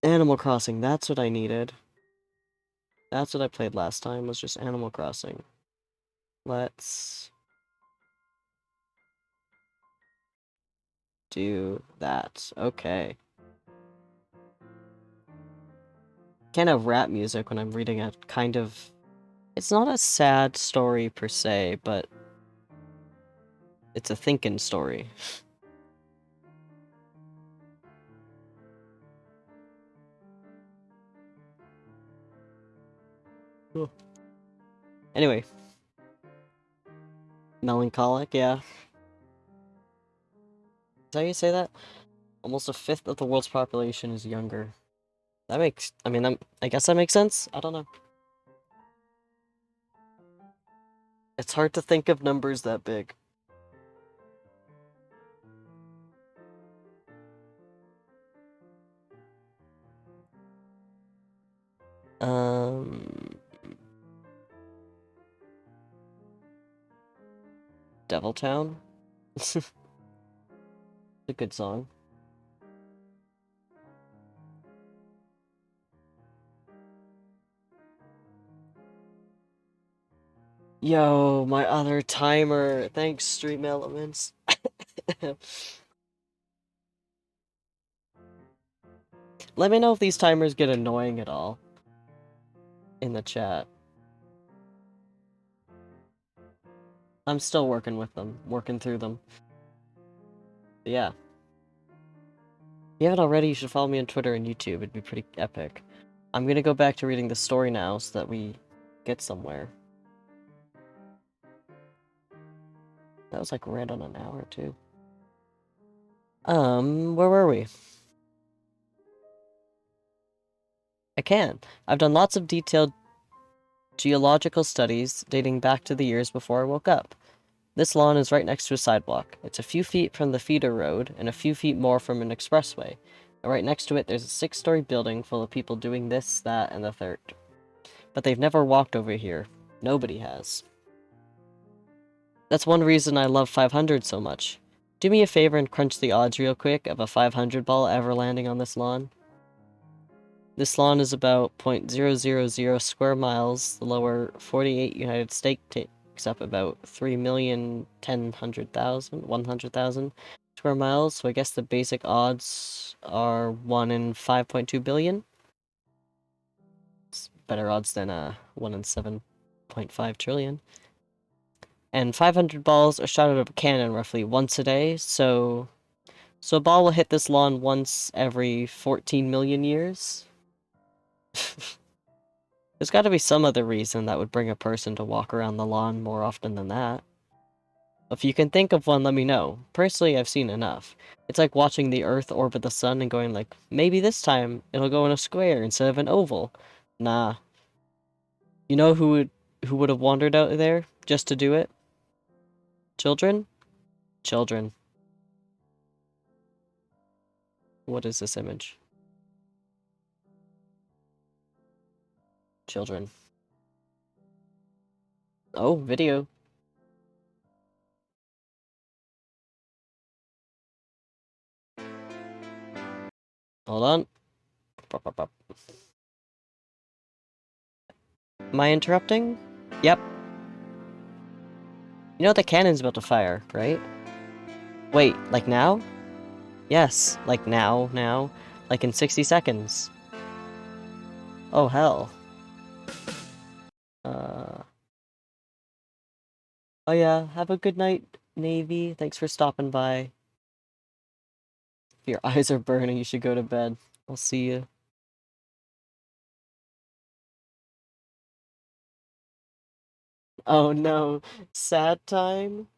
Animal Crossing, that's what I needed. That's what I played last time, was just Animal Crossing. Let's... do that. Okay. Can't have rap music when I'm reading a kind of... It's not a sad story per se, but... it's a thinking story. Anyway. Melancholic, yeah. Is that how you say that? Almost a fifth of the world's population is younger. That makes... I mean, I guess that makes sense? I don't know. It's hard to think of numbers that big. Devil Town? It's a good song. Yo, my other timer. Thanks, Stream Elements. Let me know if these timers get annoying at all in the chat. I'm still working with them, working through them. But yeah. If you haven't already, you should follow me on Twitter and YouTube. It'd be pretty epic. I'm gonna go back to reading the story now so that we get somewhere. That was like right on an hour too. Where were we? I can. I've done lots of detailed geological studies dating back to the years before I woke up. This lawn is right next to a sidewalk. It's a few feet from the feeder road and a few feet more from an expressway. And right next to it, there's a 6-story building full of people doing this, that, and the third. But they've never walked over here. Nobody has. That's one reason I love 500 so much. Do me a favor and crunch the odds real quick of a 500 ball ever landing on this lawn. This lawn is about 0.000 square miles. The lower 48 United States takes up about 100,000 square miles, so I guess the basic odds are 1 in 5.2 billion. It's better odds than 1 in 7.5 trillion. And 500 balls are shot out of a cannon roughly once a day, so a ball will hit this lawn once every 14 million years. There's got to be some other reason that would bring a person to walk around the lawn more often than that. If you can think of one, let me know. Personally, I've seen enough. It's like watching the Earth orbit the sun and going like, maybe this time it'll go in a square instead of an oval. Nah. You know who would have wandered out there just to do it? Children? Children. What is this image? Children. Oh, video. Hold on. Pop, pop, pop. Am I interrupting? Yep. You know the cannon's about to fire, right? Wait, like now? Yes, like now. Like in 60 seconds. Oh, hell. Oh yeah, have a good night, Navy. Thanks for stopping by. If your eyes are burning, you should go to bed. I'll see you. Oh no, sad time?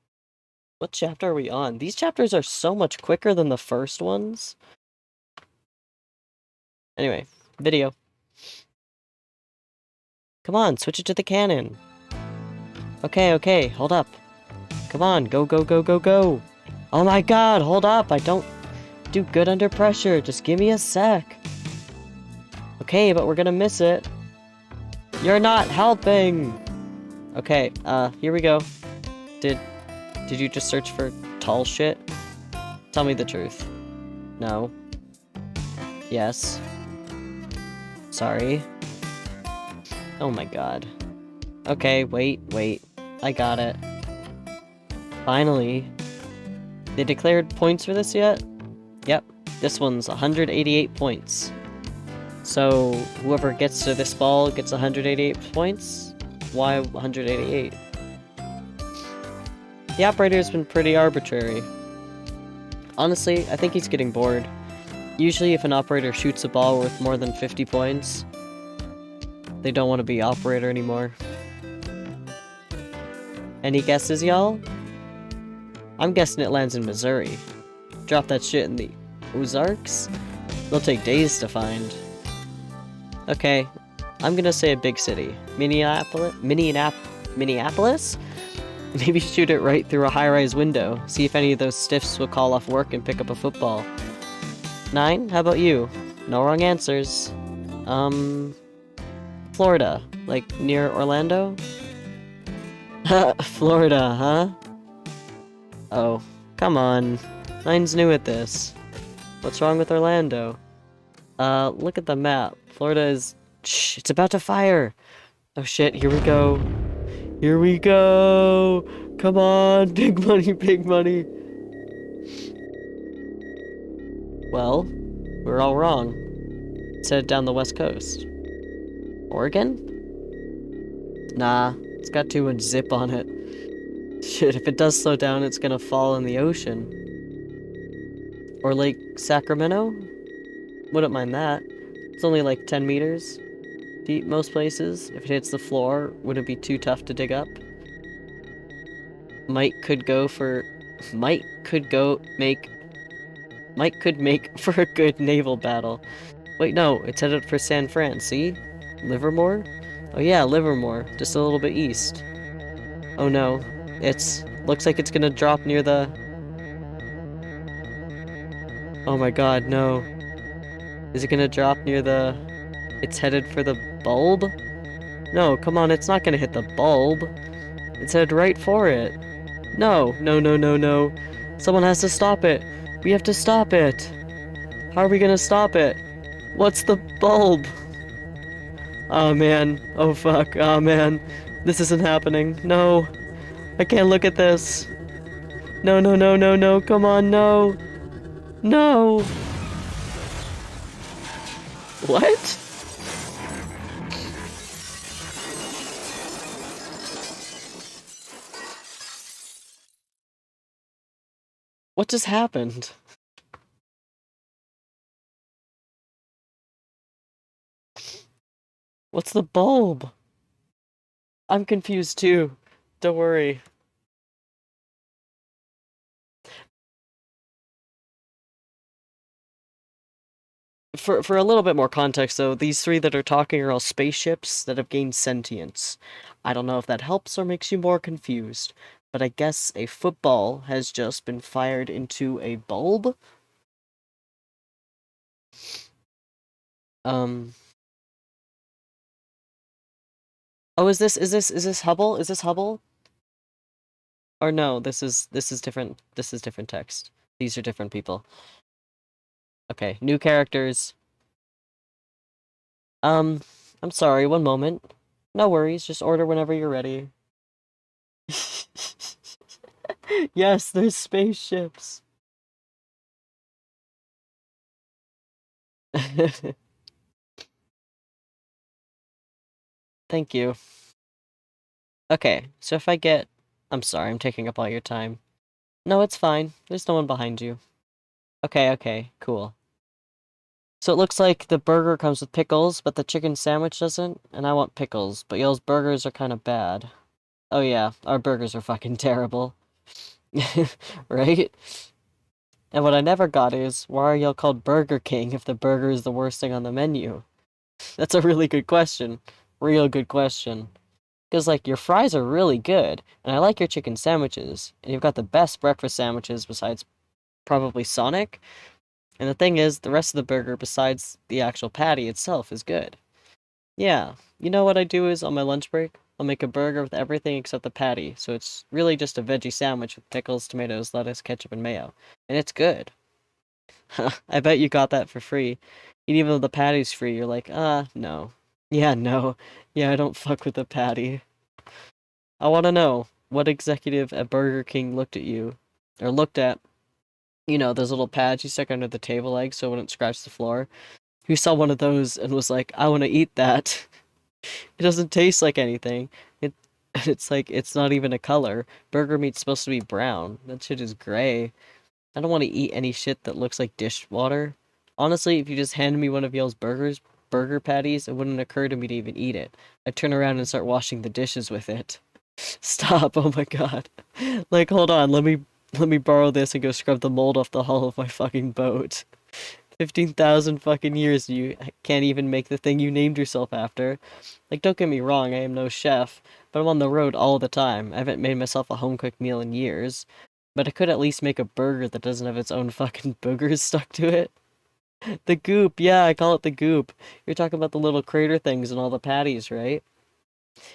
What chapter are we on? These chapters are so much quicker than the first ones. Anyway, video. Come on, switch it to the cannon. Okay, okay, hold up. Come on, go, go, go, go, go. Oh my god, hold up. I don't do good under pressure. Just give me a sec. Okay, but we're gonna miss it. You're not helping. Okay, here we go. Did you just search for tall shit? Tell me the truth. No. Yes. Sorry. Oh my god. Okay, wait. I got it. Finally. They declared points for this yet? Yep. This one's 188 points. So, whoever gets to this ball gets 188 points? Why 188? The operator's been pretty arbitrary. Honestly, I think he's getting bored. Usually if an operator shoots a ball worth more than 50 points, they don't want to be operator anymore. Any guesses, y'all? I'm guessing it lands in Missouri. Drop that shit in the Ozarks? They'll take days to find. Okay, I'm gonna say a big city. Minneapolis? Maybe shoot it right through a high-rise window. See if any of those stiffs will call off work and pick up a football. 9? How about you? No wrong answers. Florida. Like, near Orlando? Florida, huh? Oh, come on. 9's new at this. What's wrong with Orlando? Look at the map. Florida is... Shh, it's about to fire! Oh shit, here we go. Here we go! Come on, big money, big money! Well, we're all wrong. It's headed down the west coast. Oregon? Nah, it's got too much zip on it. Shit, if it does slow down, it's gonna fall in the ocean. Or Lake Sacramento? Wouldn't mind that. It's only like 10 meters deep most places. If it hits the floor, would it be too tough to dig up? Mike could make for a good naval battle. Wait, no, it's headed for San Fran, see? Livermore? Oh yeah, Livermore, just a little bit east. Oh no, looks like it's gonna drop near the... Oh my god, no. Is it gonna drop near the... It's headed for the bulb? No, come on, it's not gonna hit the bulb. It's headed right for it. No, no, no, no, no. Someone has to stop it. We have to stop it. How are we gonna stop it? What's the bulb? Oh man. Oh fuck. Oh man. This isn't happening. No. I can't look at this. No, no, no, no, no. Come on, no. No. What? What just happened? What's the bulb? I'm confused too. Don't worry. For a little bit more context, though, these three that are talking are all spaceships that have gained sentience. I don't know if that helps or makes you more confused, but I guess a football has just been fired into a bulb? Um... Oh, is this Hubble? Is this Hubble? Or no, this is different. This is different text. These are different people. Okay, new characters. I'm sorry, one moment. No worries, just order whenever you're ready. Yes, there's spaceships. Thank you. Okay, so if I get... I'm sorry, I'm taking up all your time. No, it's fine. There's no one behind you. Okay, okay, cool. So it looks like the burger comes with pickles, but the chicken sandwich doesn't, and I want pickles, but y'all's burgers are kind of bad. Oh yeah, our burgers are fucking terrible. Right? And what I never got is, why are y'all called Burger King if the burger is the worst thing on the menu? That's a really good question. Real good question. Because, like, your fries are really good, and I like your chicken sandwiches, and you've got the best breakfast sandwiches besides probably Sonic. And the thing is, the rest of the burger, besides the actual patty itself, is good. Yeah, you know what I do is on my lunch break, I'll make a burger with everything except the patty, so it's really just a veggie sandwich with pickles, tomatoes, lettuce, ketchup, and mayo. And it's good. I bet you got that for free. And even though the patty's free, you're like, no. Yeah, no. Yeah, I don't fuck with the patty. I want to know what executive at Burger King looked at you, or looked at, those little pads you stick under the table leg so it wouldn't scratch the floor, who saw one of those and was like, I want to eat that. It doesn't taste like anything. It, it's like, it's not even a color. Burger meat's supposed to be brown. That shit is gray. I don't want to eat any shit that looks like dishwater. Honestly, if you just handed me one of y'all's burger patties, it wouldn't occur to me to even eat it. I'd turn around and start washing the dishes with it. Stop, oh my god. Like, hold on, let me borrow this and go scrub the mold off the hull of my fucking boat. 15,000 fucking years you can't even make the thing you named yourself after. Like, don't get me wrong, I am no chef, but I'm on the road all the time. I haven't made myself a home-cooked meal in years. But I could at least make a burger that doesn't have its own fucking boogers stuck to it. The goop, yeah, I call it the goop. You're talking about the little crater things and all the patties, right?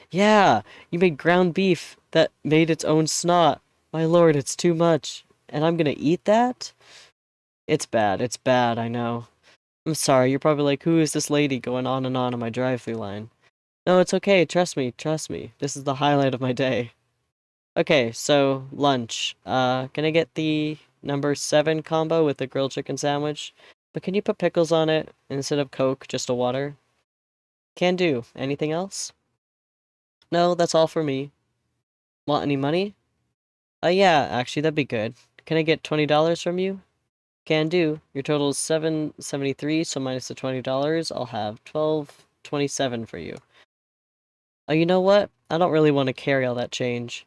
Yeah, you made ground beef that made its own snot. My lord, it's too much. And I'm gonna eat that? It's bad, I know. I'm sorry, you're probably like, who is this lady going on and on my drive-through line? No, it's okay, trust me, trust me. This is the highlight of my day. Okay, so lunch. Can I get the number 7 combo with the grilled chicken sandwich? But can you put pickles on it instead of Coke, just a water? Can do. Anything else? No, that's all for me. Want any money? Yeah, actually, that'd be good. Can I get $20 from you? Can do. Your total is 773, so minus the $20, I'll have 1227 for you. Oh, you know what? I don't really want to carry all that change.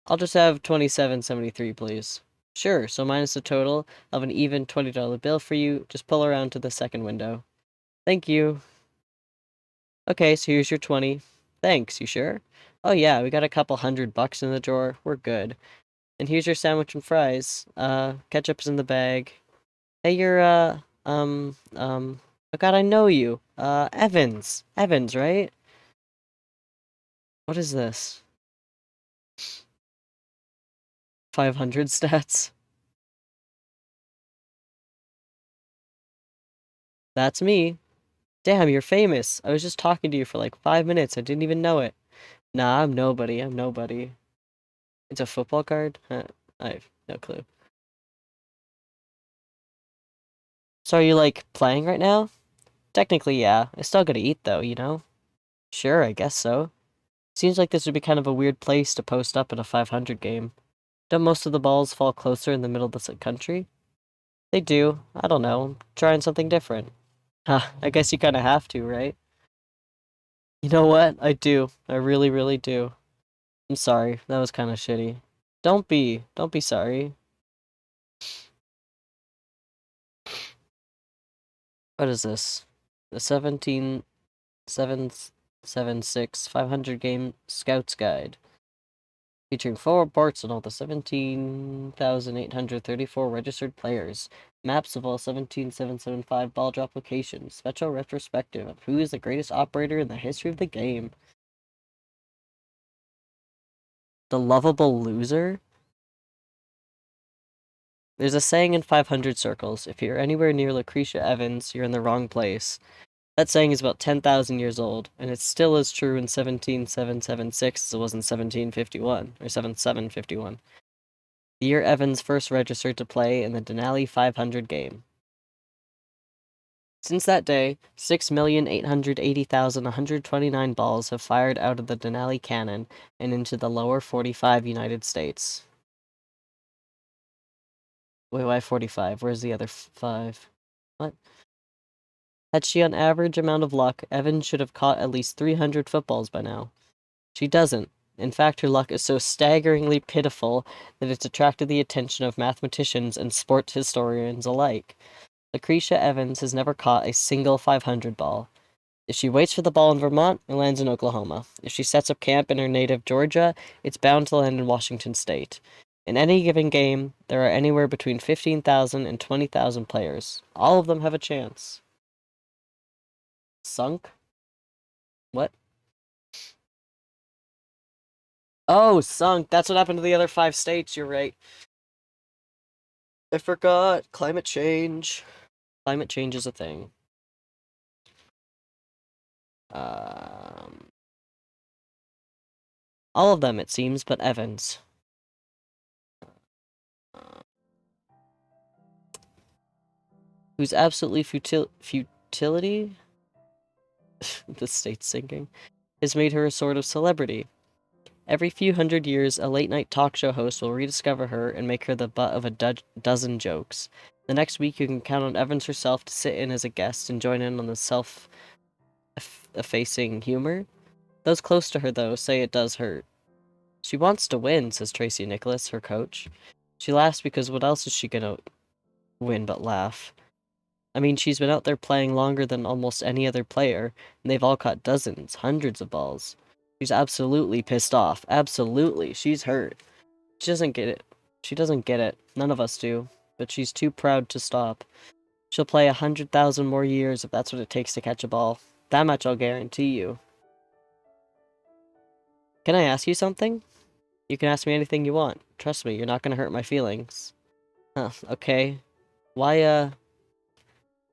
I'll just have 2773, please. Sure, so minus the total of an even $20 bill for you. Just pull around to the second window. Thank you. Okay, so here's your 20. Thanks, you sure? Oh yeah, we got a couple $100 in the drawer. We're good. And here's your sandwich and fries. Ketchup's in the bag. Hey, you're, oh god, I know you. Evans. Evans, right? What is this? 500 stats? That's me. Damn, you're famous. I was just talking to you for like 5 minutes. I didn't even know it. Nah, I'm nobody. I'm nobody. It's a football card? Huh, I have no clue. So are you like playing right now? Technically, yeah. I still gotta eat though, you know? Sure, I guess so. Seems like this would be kind of a weird place to post up in a 500 game. Don't most of the balls fall closer in the middle of the country? They do. I don't know. I'm trying something different. Huh, I guess you kinda have to, right? You know what? I do. I really, really do. I'm sorry. That was kinda shitty. Don't be. Don't be sorry. What is this? The 17776 500 game Scouts Guide. Featuring 4 reports on all the 17,834 registered players. Maps of all 17,775 ball drop locations. Special retrospective of who is the greatest operator in the history of the game. The lovable loser? There's a saying in 500 circles, if you're anywhere near Lucretia Evans, you're in the wrong place. That saying is about 10,000 years old, and it's still as true in 17776 as it was in 1751, or 7751. The year Evans first registered to play in the Denali 500 game. Since that day, 6,880,129 balls have fired out of the Denali cannon and into the lower 45 United States. Wait, why 45? Where's the other 5? What? Had she on average amount of luck, Evans should have caught at least 300 footballs by now. She doesn't. In fact, her luck is so staggeringly pitiful that it's attracted the attention of mathematicians and sport historians alike. Lucretia Evans has never caught a single 500 ball. If she waits for the ball in Vermont, it lands in Oklahoma. If she sets up camp in her native Georgia, it's bound to land in Washington State. In any given game, there are anywhere between 15,000 and 20,000 players. All of them have a chance. Sunk? What? Oh, sunk. That's what happened to the other 5 states. You're right. I forgot. Climate change. Climate change is a thing. All of them, it seems, but Evans. Whose absolutely futility, the state's sinking, has made her a sort of celebrity. Every few hundred years, a late-night talk show host will rediscover her and make her the butt of a dozen jokes. The next week, you can count on Evans herself to sit in as a guest and join in on the self-effacing humor. Those close to her, though, say it does hurt. She wants to win, says Tracy Nicholas, her coach. She laughs because what else is she gonna win but laugh? I mean, she's been out there playing longer than almost any other player, and they've all caught dozens, hundreds of balls. She's absolutely pissed off. Absolutely. She's hurt. She doesn't get it. She doesn't get it. None of us do. But she's too proud to stop. She'll play 100,000 more years if that's what it takes to catch a ball. That much I'll guarantee you. Can I ask you something? You can ask me anything you want. Trust me, you're not gonna hurt my feelings. Huh, okay. Why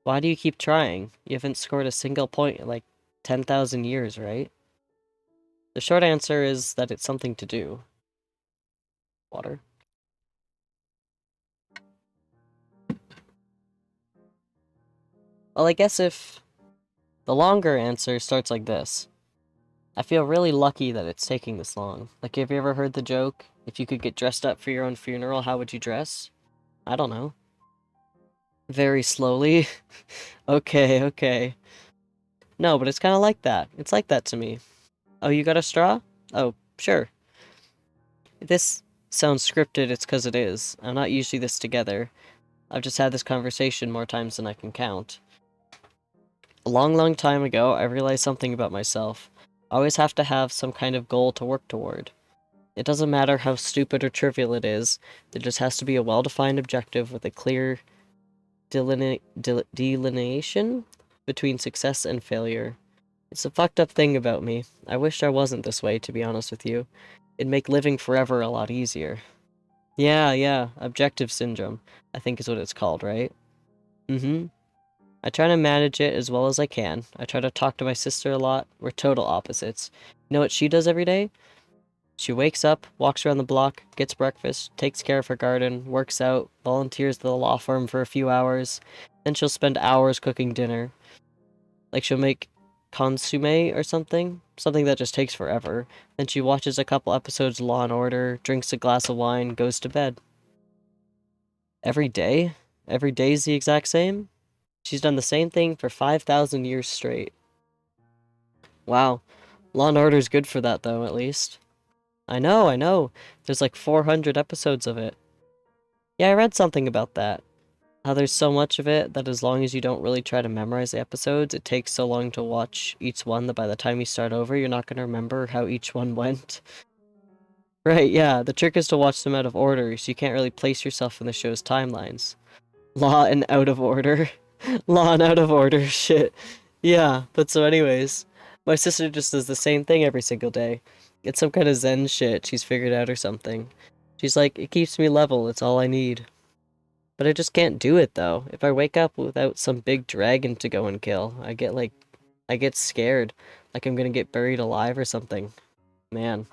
do you keep trying? You haven't scored a single point in like 10,000 years, right? The short answer is that it's something to do. Water. Well, I guess if the longer answer starts like this. I feel really lucky that it's taking this long. Like, have you ever heard the joke? If you could get dressed up for your own funeral, how would you dress? I don't know. Very slowly? Okay, okay. No, but it's kind of like that. It's like that to me. Oh, you got a straw? Oh, sure. If this sounds scripted, it's because it is. I'm not usually this together. I've just had this conversation more times than I can count. A long, long time ago, I realized something about myself. I always have to have some kind of goal to work toward. It doesn't matter how stupid or trivial it is, there just has to be a well-defined objective with a clear delineation between success and failure. It's a fucked up thing about me. I wish I wasn't this way, to be honest with you. It'd make living forever a lot easier. Yeah, objective syndrome, I think is what it's called, right? Mm-hmm. I try to manage it as well as I can. I try to talk to my sister a lot. We're total opposites. You know what she does every day? She wakes up, walks around the block, gets breakfast, takes care of her garden, works out, volunteers at the law firm for a few hours, then she'll spend hours cooking dinner. Like she'll make consomme or something that just takes forever. Then she watches a couple episodes of Law and Order, drinks a glass of wine, goes to bed. Every day? Every day's the exact same? She's done the same thing for 5,000 years straight. Wow. Law and Order's good for that, though, at least. I know. There's like 400 episodes of it. Yeah, I read something about that. How there's so much of it that as long as you don't really try to memorize the episodes, it takes so long to watch each one that by the time you start over, you're not going to remember how each one went. Right, yeah, the trick is to watch them out of order, so you can't really place yourself in the show's timelines. Law and out of order. Law and out of order, shit. Yeah, but so anyways, my sister just does the same thing every single day. It's some kind of Zen shit she's figured out or something. She's like, it keeps me level, it's all I need. But I just can't do it though. If I wake up without some big dragon to go and kill, I get scared. Like I'm gonna get buried alive or something. Man.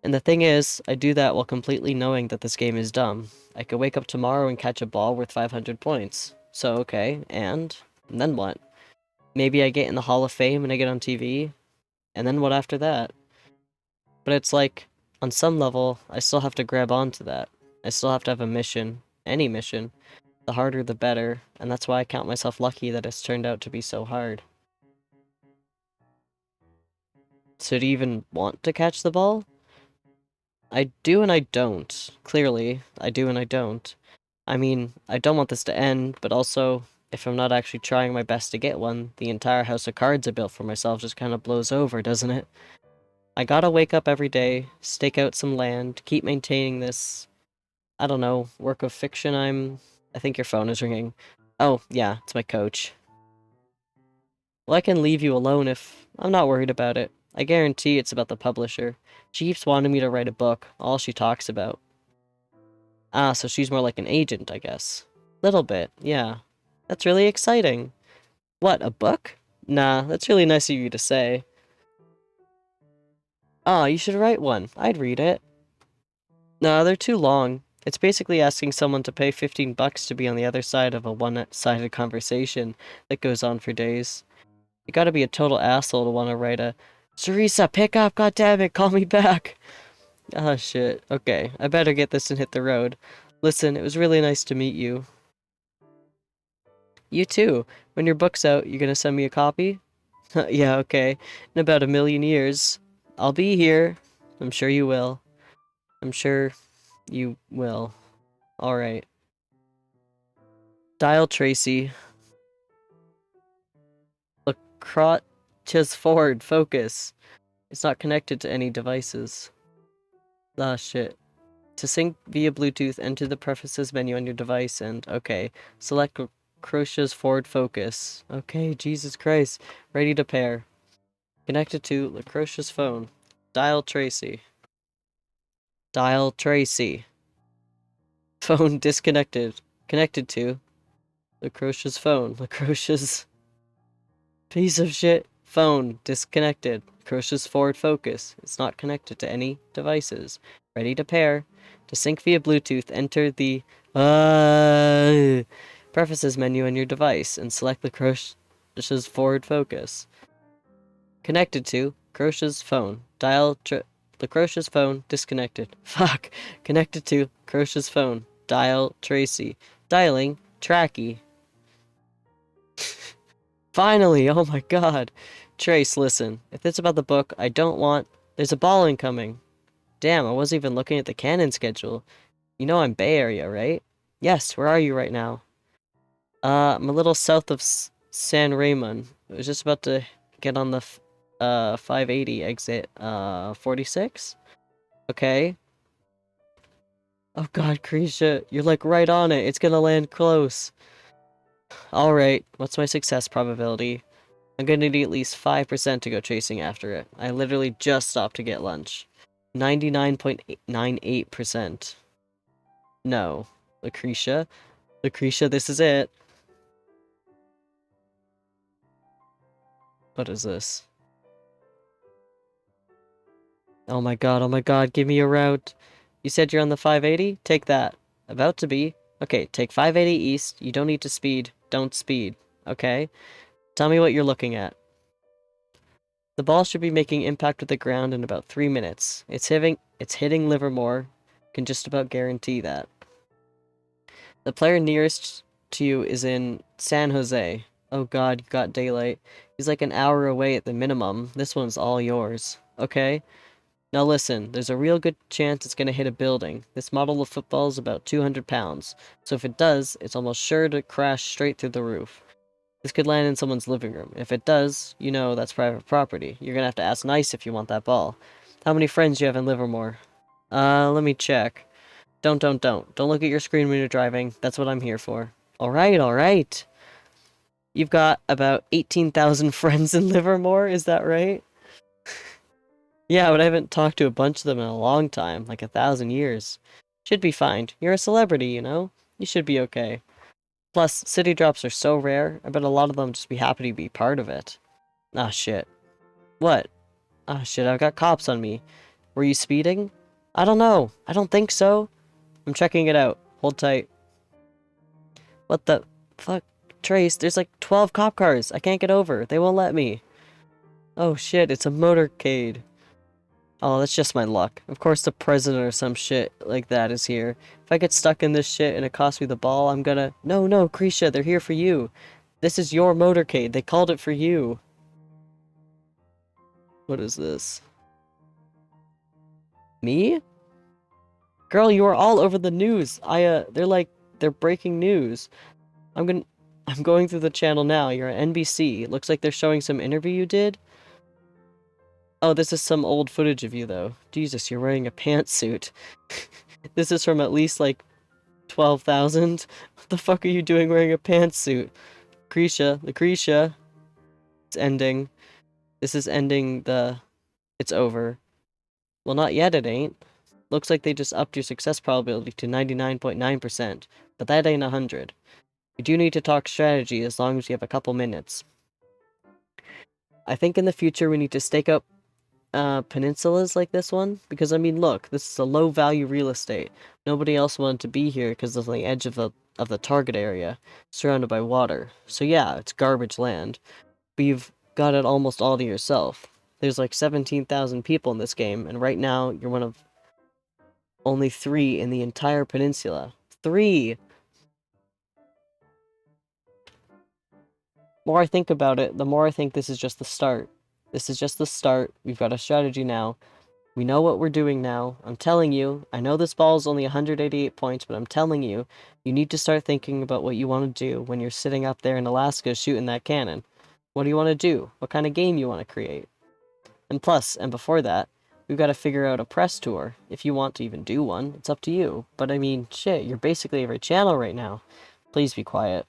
And the thing is, I do that while completely knowing that this game is dumb. I could wake up tomorrow and catch a ball worth 500 points. So, okay, and then what? Maybe I get in the Hall of Fame and I get on TV, and then what after that? But it's like, on some level, I still have to grab onto that. I still have to have a mission. Any mission. The harder the better, and that's why I count myself lucky that it's turned out to be so hard. So do you even want to catch the ball? I do and I don't. Clearly, I do and I don't. I mean, I don't want this to end, but also, if I'm not actually trying my best to get one, the entire house of cards I built for myself just kind of blows over, doesn't it? I gotta wake up every day, stake out some land, keep maintaining this, I don't know, work of fiction I think your phone is ringing. Oh, yeah, it's my coach. Well, I can leave you alone if I'm not worried about it. I guarantee it's about the publisher. She keeps wanting me to write a book, all she talks about. Ah, so she's more like an agent, I guess. Little bit, yeah. That's really exciting. What, a book? Nah, that's really nice of you to say. Ah, you should write one. I'd read it. Nah, they're too long. It's basically asking someone to pay 15 bucks to be on the other side of a one-sided conversation that goes on for days. You gotta be a total asshole to want to write a Sarisa, pick up, goddammit, call me back. Ah, shit. Okay, I better get this and hit the road. Listen, it was really nice to meet you. You too. When your book's out, you gonna send me a copy? Yeah, okay. In about 1,000,000 years. I'll be here. I'm sure you will. I'm sure you will. Alright. Dial Tracy. Lacroix forward. Focus. It's not connected to any devices. Ah, shit. To sync via Bluetooth, enter the preferences menu on your device and, okay, select Crocia's forward focus. Okay, Jesus Christ. Ready to pair. Connected to LaCroix's phone. Dial Tracy. Dial Tracy. Phone disconnected. Connected to LaCroix's phone. LaCroix's piece of shit. Phone disconnected. LaCroix's forward focus. It's not connected to any devices. Ready to pair. To sync via Bluetooth, enter the preferences menu on your device and select LaCroix's forward focus. Connected to Crocia's phone. Dial LaCroix's phone disconnected. Fuck. Connected to Crocia's phone. Dial Tracy. Dialing Tracky. Finally! Oh my god. Trace, listen. If it's about the book, I don't want... There's a ball incoming. Damn, I wasn't even looking at the canon schedule. You know I'm Bay Area, right? Yes, where are you right now? I'm a little south of San Ramon. I was just about to get on the 580 exit 46. Okay. Oh god, Krisha, you're like right on it. It's gonna land close. Alright, what's my success probability? I'm gonna need at least 5% to go chasing after it. I literally just stopped to get lunch. 99.98%. No. Lucretia? Lucretia, this is it. What is this? Oh my god, give me a route. You said you're on the 580? Take that. About to be. Okay, take 580 east. You don't need to speed. Don't speed. Okay? Tell me what you're looking at. The ball should be making impact with the ground in about 3 minutes. It's hitting Livermore. Can just about guarantee that. The player nearest to you is in San Jose. Oh god, you got daylight. He's like an hour away at the minimum. This one's all yours. Okay? Now listen, there's a real good chance it's going to hit a building. This model of football is about 200 pounds, so if it does, it's almost sure to crash straight through the roof. This could land in someone's living room. If it does, you know that's private property. You're going to have to ask nice if you want that ball. How many friends do you have in Livermore? Let me check. Don't. Don't look at your screen when you're driving. That's what I'm here for. Alright. You've got about 18,000 friends in Livermore, is that right? Yeah, but I haven't talked to a bunch of them in a long time, like 1,000 years. Should be fine. You're a celebrity, you know? You should be okay. Plus, city drops are so rare, I bet a lot of them just be happy to be part of it. Ah, shit. What? Ah, shit, I've got cops on me. Were you speeding? I don't know. I don't think so. I'm checking it out. Hold tight. What the... Fuck. Trace, there's like 12 cop cars. I can't get over. They won't let me. Oh shit, it's a motorcade. Oh, that's just my luck. Of course the president or some shit like that is here. If I get stuck in this shit and it costs me the ball, I'm gonna... No, Krisha, they're here for you. This is your motorcade. They called it for you. What is this? Me? Girl, you are all over the news. They're breaking news. I'm gonna... I'm going through the channel now. You're at NBC. It looks like they're showing some interview you did. Oh, this is some old footage of you, though. Jesus, you're wearing a pantsuit. This is from at least, like, 12,000. What the fuck are you doing wearing a pantsuit? Lucretia. It's ending. This is ending the... It's over. Well, not yet, it ain't. Looks like they just upped your success probability to 99.9%, but that ain't 100. You do need to talk strategy as long as you have a couple minutes. I think in the future we need to stake up peninsulas like this one, because I mean, look, this is a low-value real estate. Nobody else wanted to be here because it's on the edge of the target area, surrounded by water. So yeah, it's garbage land, but you've got it almost all to yourself. There's like 17,000 people in this game, and right now you're one of only 3 in the entire peninsula. 3! The more I think about it, the more I think this is just the start. This is just the start. We've got a strategy now. We know what we're doing now. I'm telling you, I know this ball is only 188 points, but I'm telling you, you need to start thinking about what you want to do when you're sitting up there in Alaska shooting that cannon. What do you want to do? What kind of game you want to create? And plus, and before that, we've got to figure out a press tour. If you want to even do one, it's up to you. But I mean, shit, you're basically every channel right now. Please be quiet.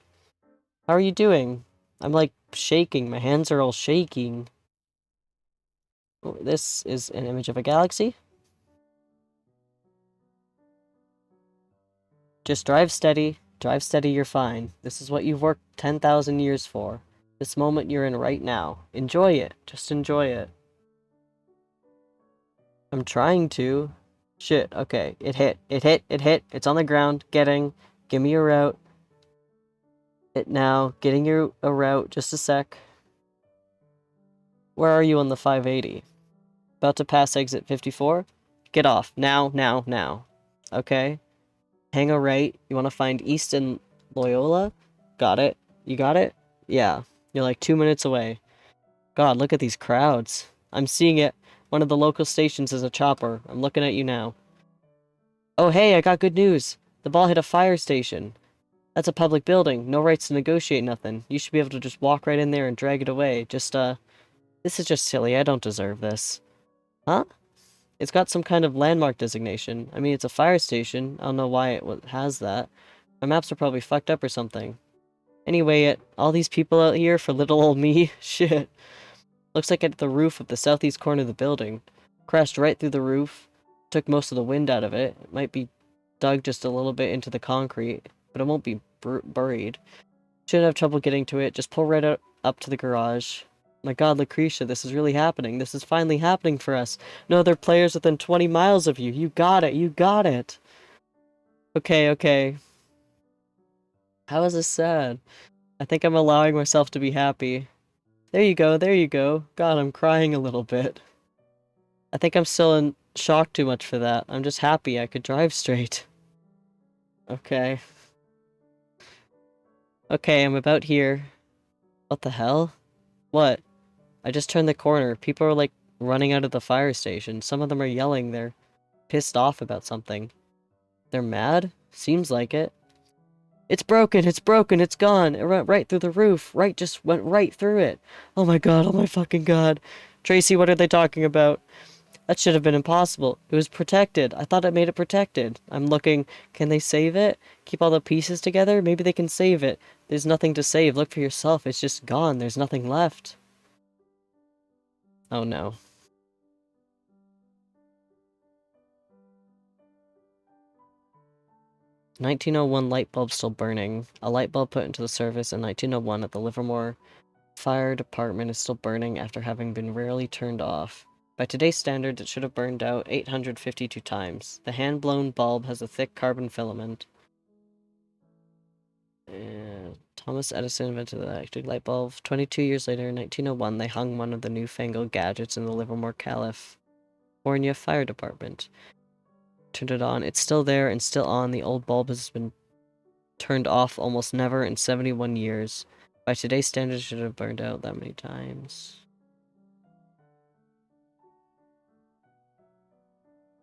How are you doing? I'm like shaking. My hands are all shaking. Oh, this is an image of a galaxy. Just drive steady. Drive steady, you're fine. This is what you've worked 10,000 years for. This moment you're in right now. Enjoy it. Just enjoy it. I'm trying to. Shit, okay. It hit. It hit. It hit. It's on the ground. Getting. Give me a route. It now. Getting you a route. Just a sec. Where are you on the 580? About to pass exit 54? Get off. Now, now, now. Okay? Hang a right. You want to find East and Loyola? Got it. You got it? Yeah. You're like 2 minutes away. God, look at these crowds. I'm seeing it. One of the local stations is a chopper. I'm looking at you now. Oh, hey, I got good news. The ball hit a fire station. That's a public building. No rights to negotiate nothing. You should be able to just walk right in there and drag it away. This is just silly. I don't deserve this. Huh? It's got some kind of landmark designation. I mean, it's a fire station. I don't know why it has that. My maps are probably fucked up or something. Anyway, all these people out here for little old me? Shit. Looks like at the roof of the southeast corner of the building. Crashed right through the roof. Took most of the wind out of it. It might be dug just a little bit into the concrete, but it won't be buried. Shouldn't have trouble getting to it. Just pull right up to the garage. My god, Lucretia, this is really happening. This is finally happening for us. No other players within 20 miles of you. You got it. You got it. Okay, okay. How is this sad? I think I'm allowing myself to be happy. There you go, there you go. God, I'm crying a little bit. I think I'm still in shock too much for that. I'm just happy I could drive straight. Okay. Okay, I'm about here. What the hell? What? I just turned the corner. People are like running out of the fire station. Some of them are yelling. They're pissed off about something. They're mad? Seems like it. It's broken, it's gone. It went right through the roof. Just went right through it. Oh my god, oh my fucking god. Tracy, what are they talking about? That should have been impossible. It was protected. I thought it made it protected. I'm looking. Can they save it? Keep all the pieces together? Maybe they can save it. There's nothing to save. Look for yourself. It's just gone. There's nothing left. Oh no. "1901 light bulb still burning. A light bulb put into the service in 1901 at the Livermore Fire Department is still burning after having been rarely turned off. By today's standards, it should have burned out 852 times. The hand-blown bulb has a thick carbon filament. Thomas Edison invented the electric light bulb. 22 years later, in 1901, they hung one of the newfangled gadgets in the Livermore, California Fire Department. Turned it on. It's still there and still on. The old bulb has been turned off almost never in 71 years. By today's standards, it should have burned out that many times.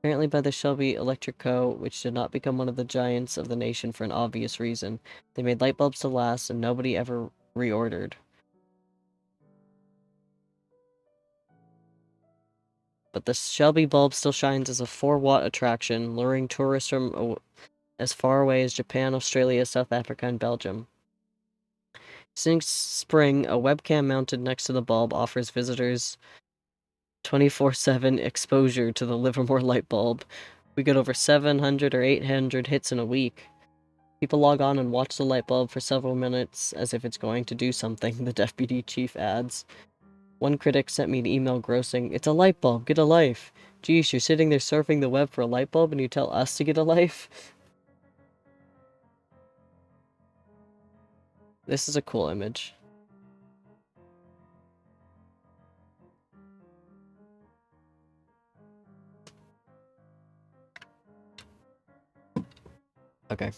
Apparently by the Shelby Electric Co., which did not become one of the giants of the nation for an obvious reason. They made light bulbs to last, and nobody ever reordered. But the Shelby bulb still shines as a 4-watt attraction, luring tourists from as far away as Japan, Australia, South Africa, and Belgium. Since spring, a webcam mounted next to the bulb offers visitors 24/7 exposure to the Livermore light bulb. We get over 700 or 800 hits in a week. People log on and watch the light bulb for several minutes as if it's going to do something, the deputy chief adds. One critic sent me an email grossing, "It's a light bulb, get a life." Geez, you're sitting there surfing the web for a light bulb and you tell us to get a life? This is a cool image. Okay.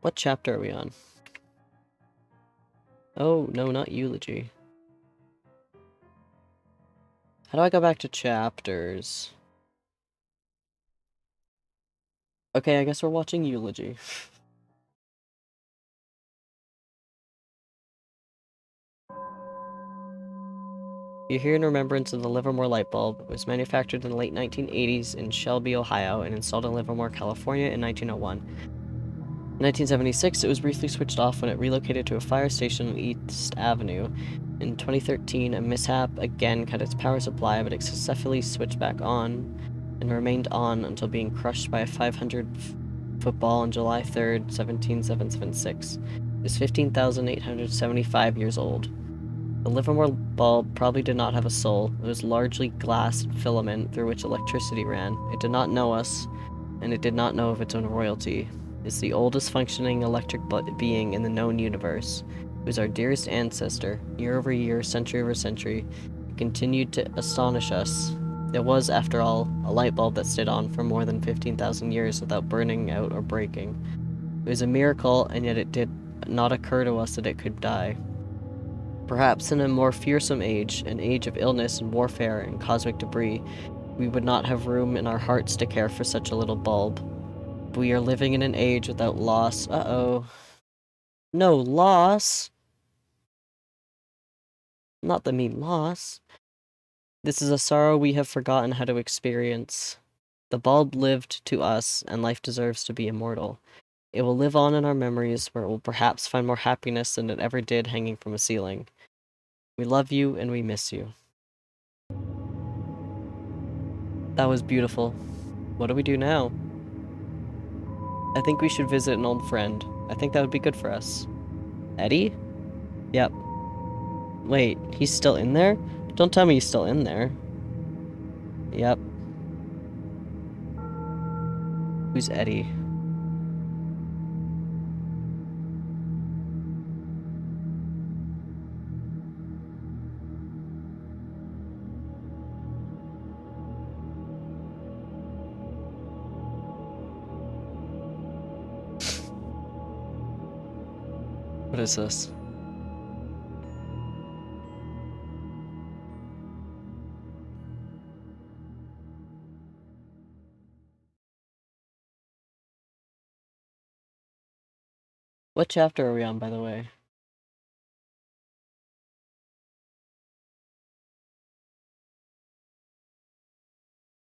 What chapter are we on? Oh, no, not eulogy. How do I go back to chapters? Okay, I guess we're watching eulogy. You're here in remembrance of the Livermore light bulb. It was manufactured in the late 1980s in Shelby, Ohio, and installed in Livermore, California in 1901. In 1976, it was briefly switched off when it relocated to a fire station on East Avenue. In 2013, a mishap again cut its power supply, but it successfully switched back on and remained on until being crushed by a 500 football on July 3rd, 17776. It is 15,875 years old. The Livermore bulb probably did not have a soul. It was largely glass filament through which electricity ran. It did not know us, and it did not know of its own royalty. It's the oldest functioning electric being in the known universe. It was our dearest ancestor. Year over year, century over century, it continued to astonish us. It was, after all, a light bulb that stayed on for more than 15,000 years without burning out or breaking. It was a miracle, and yet it did not occur to us that it could die. Perhaps in a more fearsome age, an age of illness and warfare and cosmic debris, we would not have room in our hearts to care for such a little bulb. But we are living in an age without loss. Uh-oh. No loss! Not the mean loss. This is a sorrow we have forgotten how to experience. The bulb lived to us, and life deserves to be immortal. It will live on in our memories, where it will perhaps find more happiness than it ever did hanging from a ceiling. We love you, and we miss you. That was beautiful. What do we do now? I think we should visit an old friend. I think that would be good for us. Eddie? Yep. Wait, he's still in there? Don't tell me he's still in there. Yep. Who's Eddie? What is this? What chapter are we on, by the way?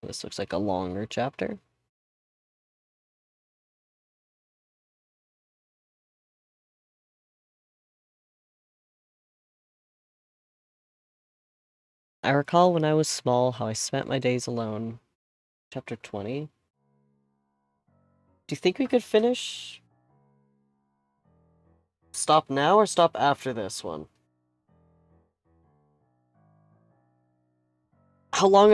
This looks like a longer chapter. I recall when I was small how I spent my days alone. Chapter 20. Do you think we could finish? Stop now or stop after this one? How long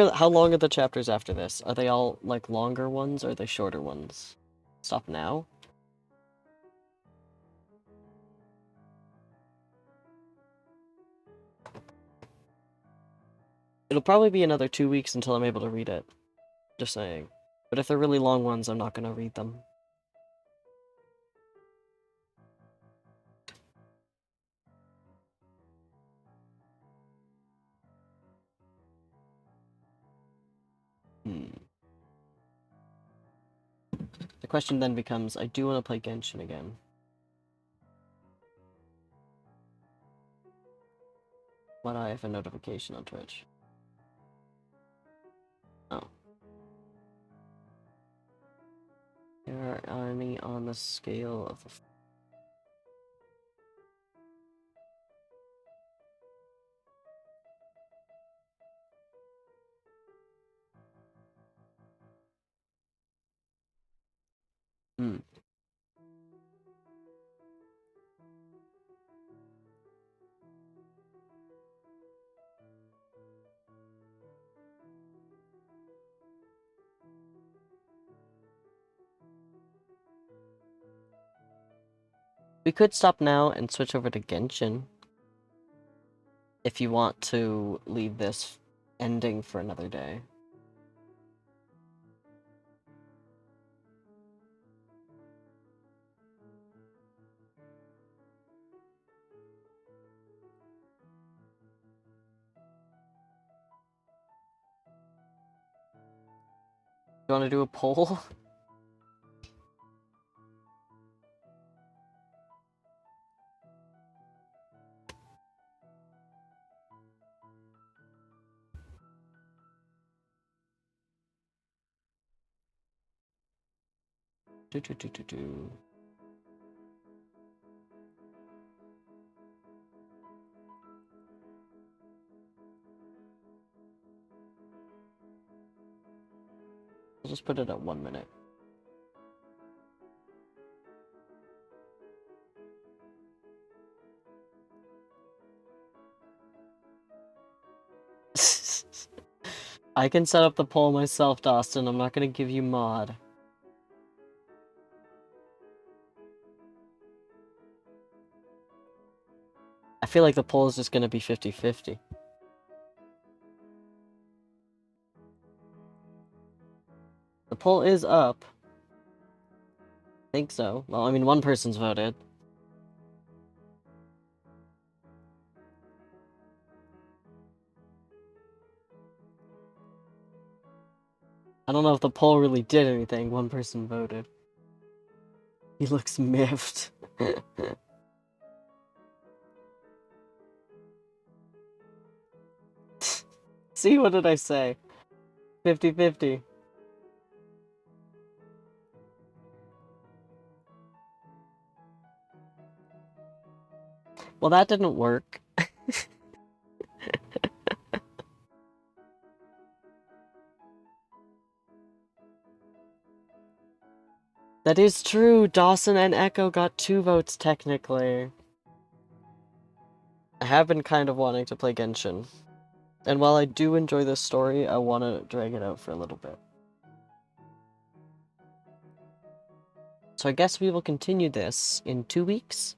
are the chapters after this? Are they all like longer ones or are they shorter ones? Stop now? It'll probably be another 2 weeks until I'm able to read it. Just saying. But if they're really long ones, I'm not gonna read them. The question then becomes, I do want to play Genshin again. Why do I have a notification on Twitch? Oh. There are any on the scale of the... We could stop now and switch over to Genshin. If you want to leave this ending for another day. You want to do a poll? Do. I'll just put it at 1 minute. I can set up the poll myself, Dawson. I'm not gonna give you mod. I feel like the poll is just gonna be 50-50. The poll is up. I think so. Well, I mean, one person's voted. I don't know if the poll really did anything. One person voted. He looks miffed. See, what did I say? 50-50. Well, that didn't work. That is true. Dawson and Echo got 2 votes, technically. I have been kind of wanting to play Genshin. And while I do enjoy this story, I want to drag it out for a little bit. So I guess we will continue this in 2 weeks.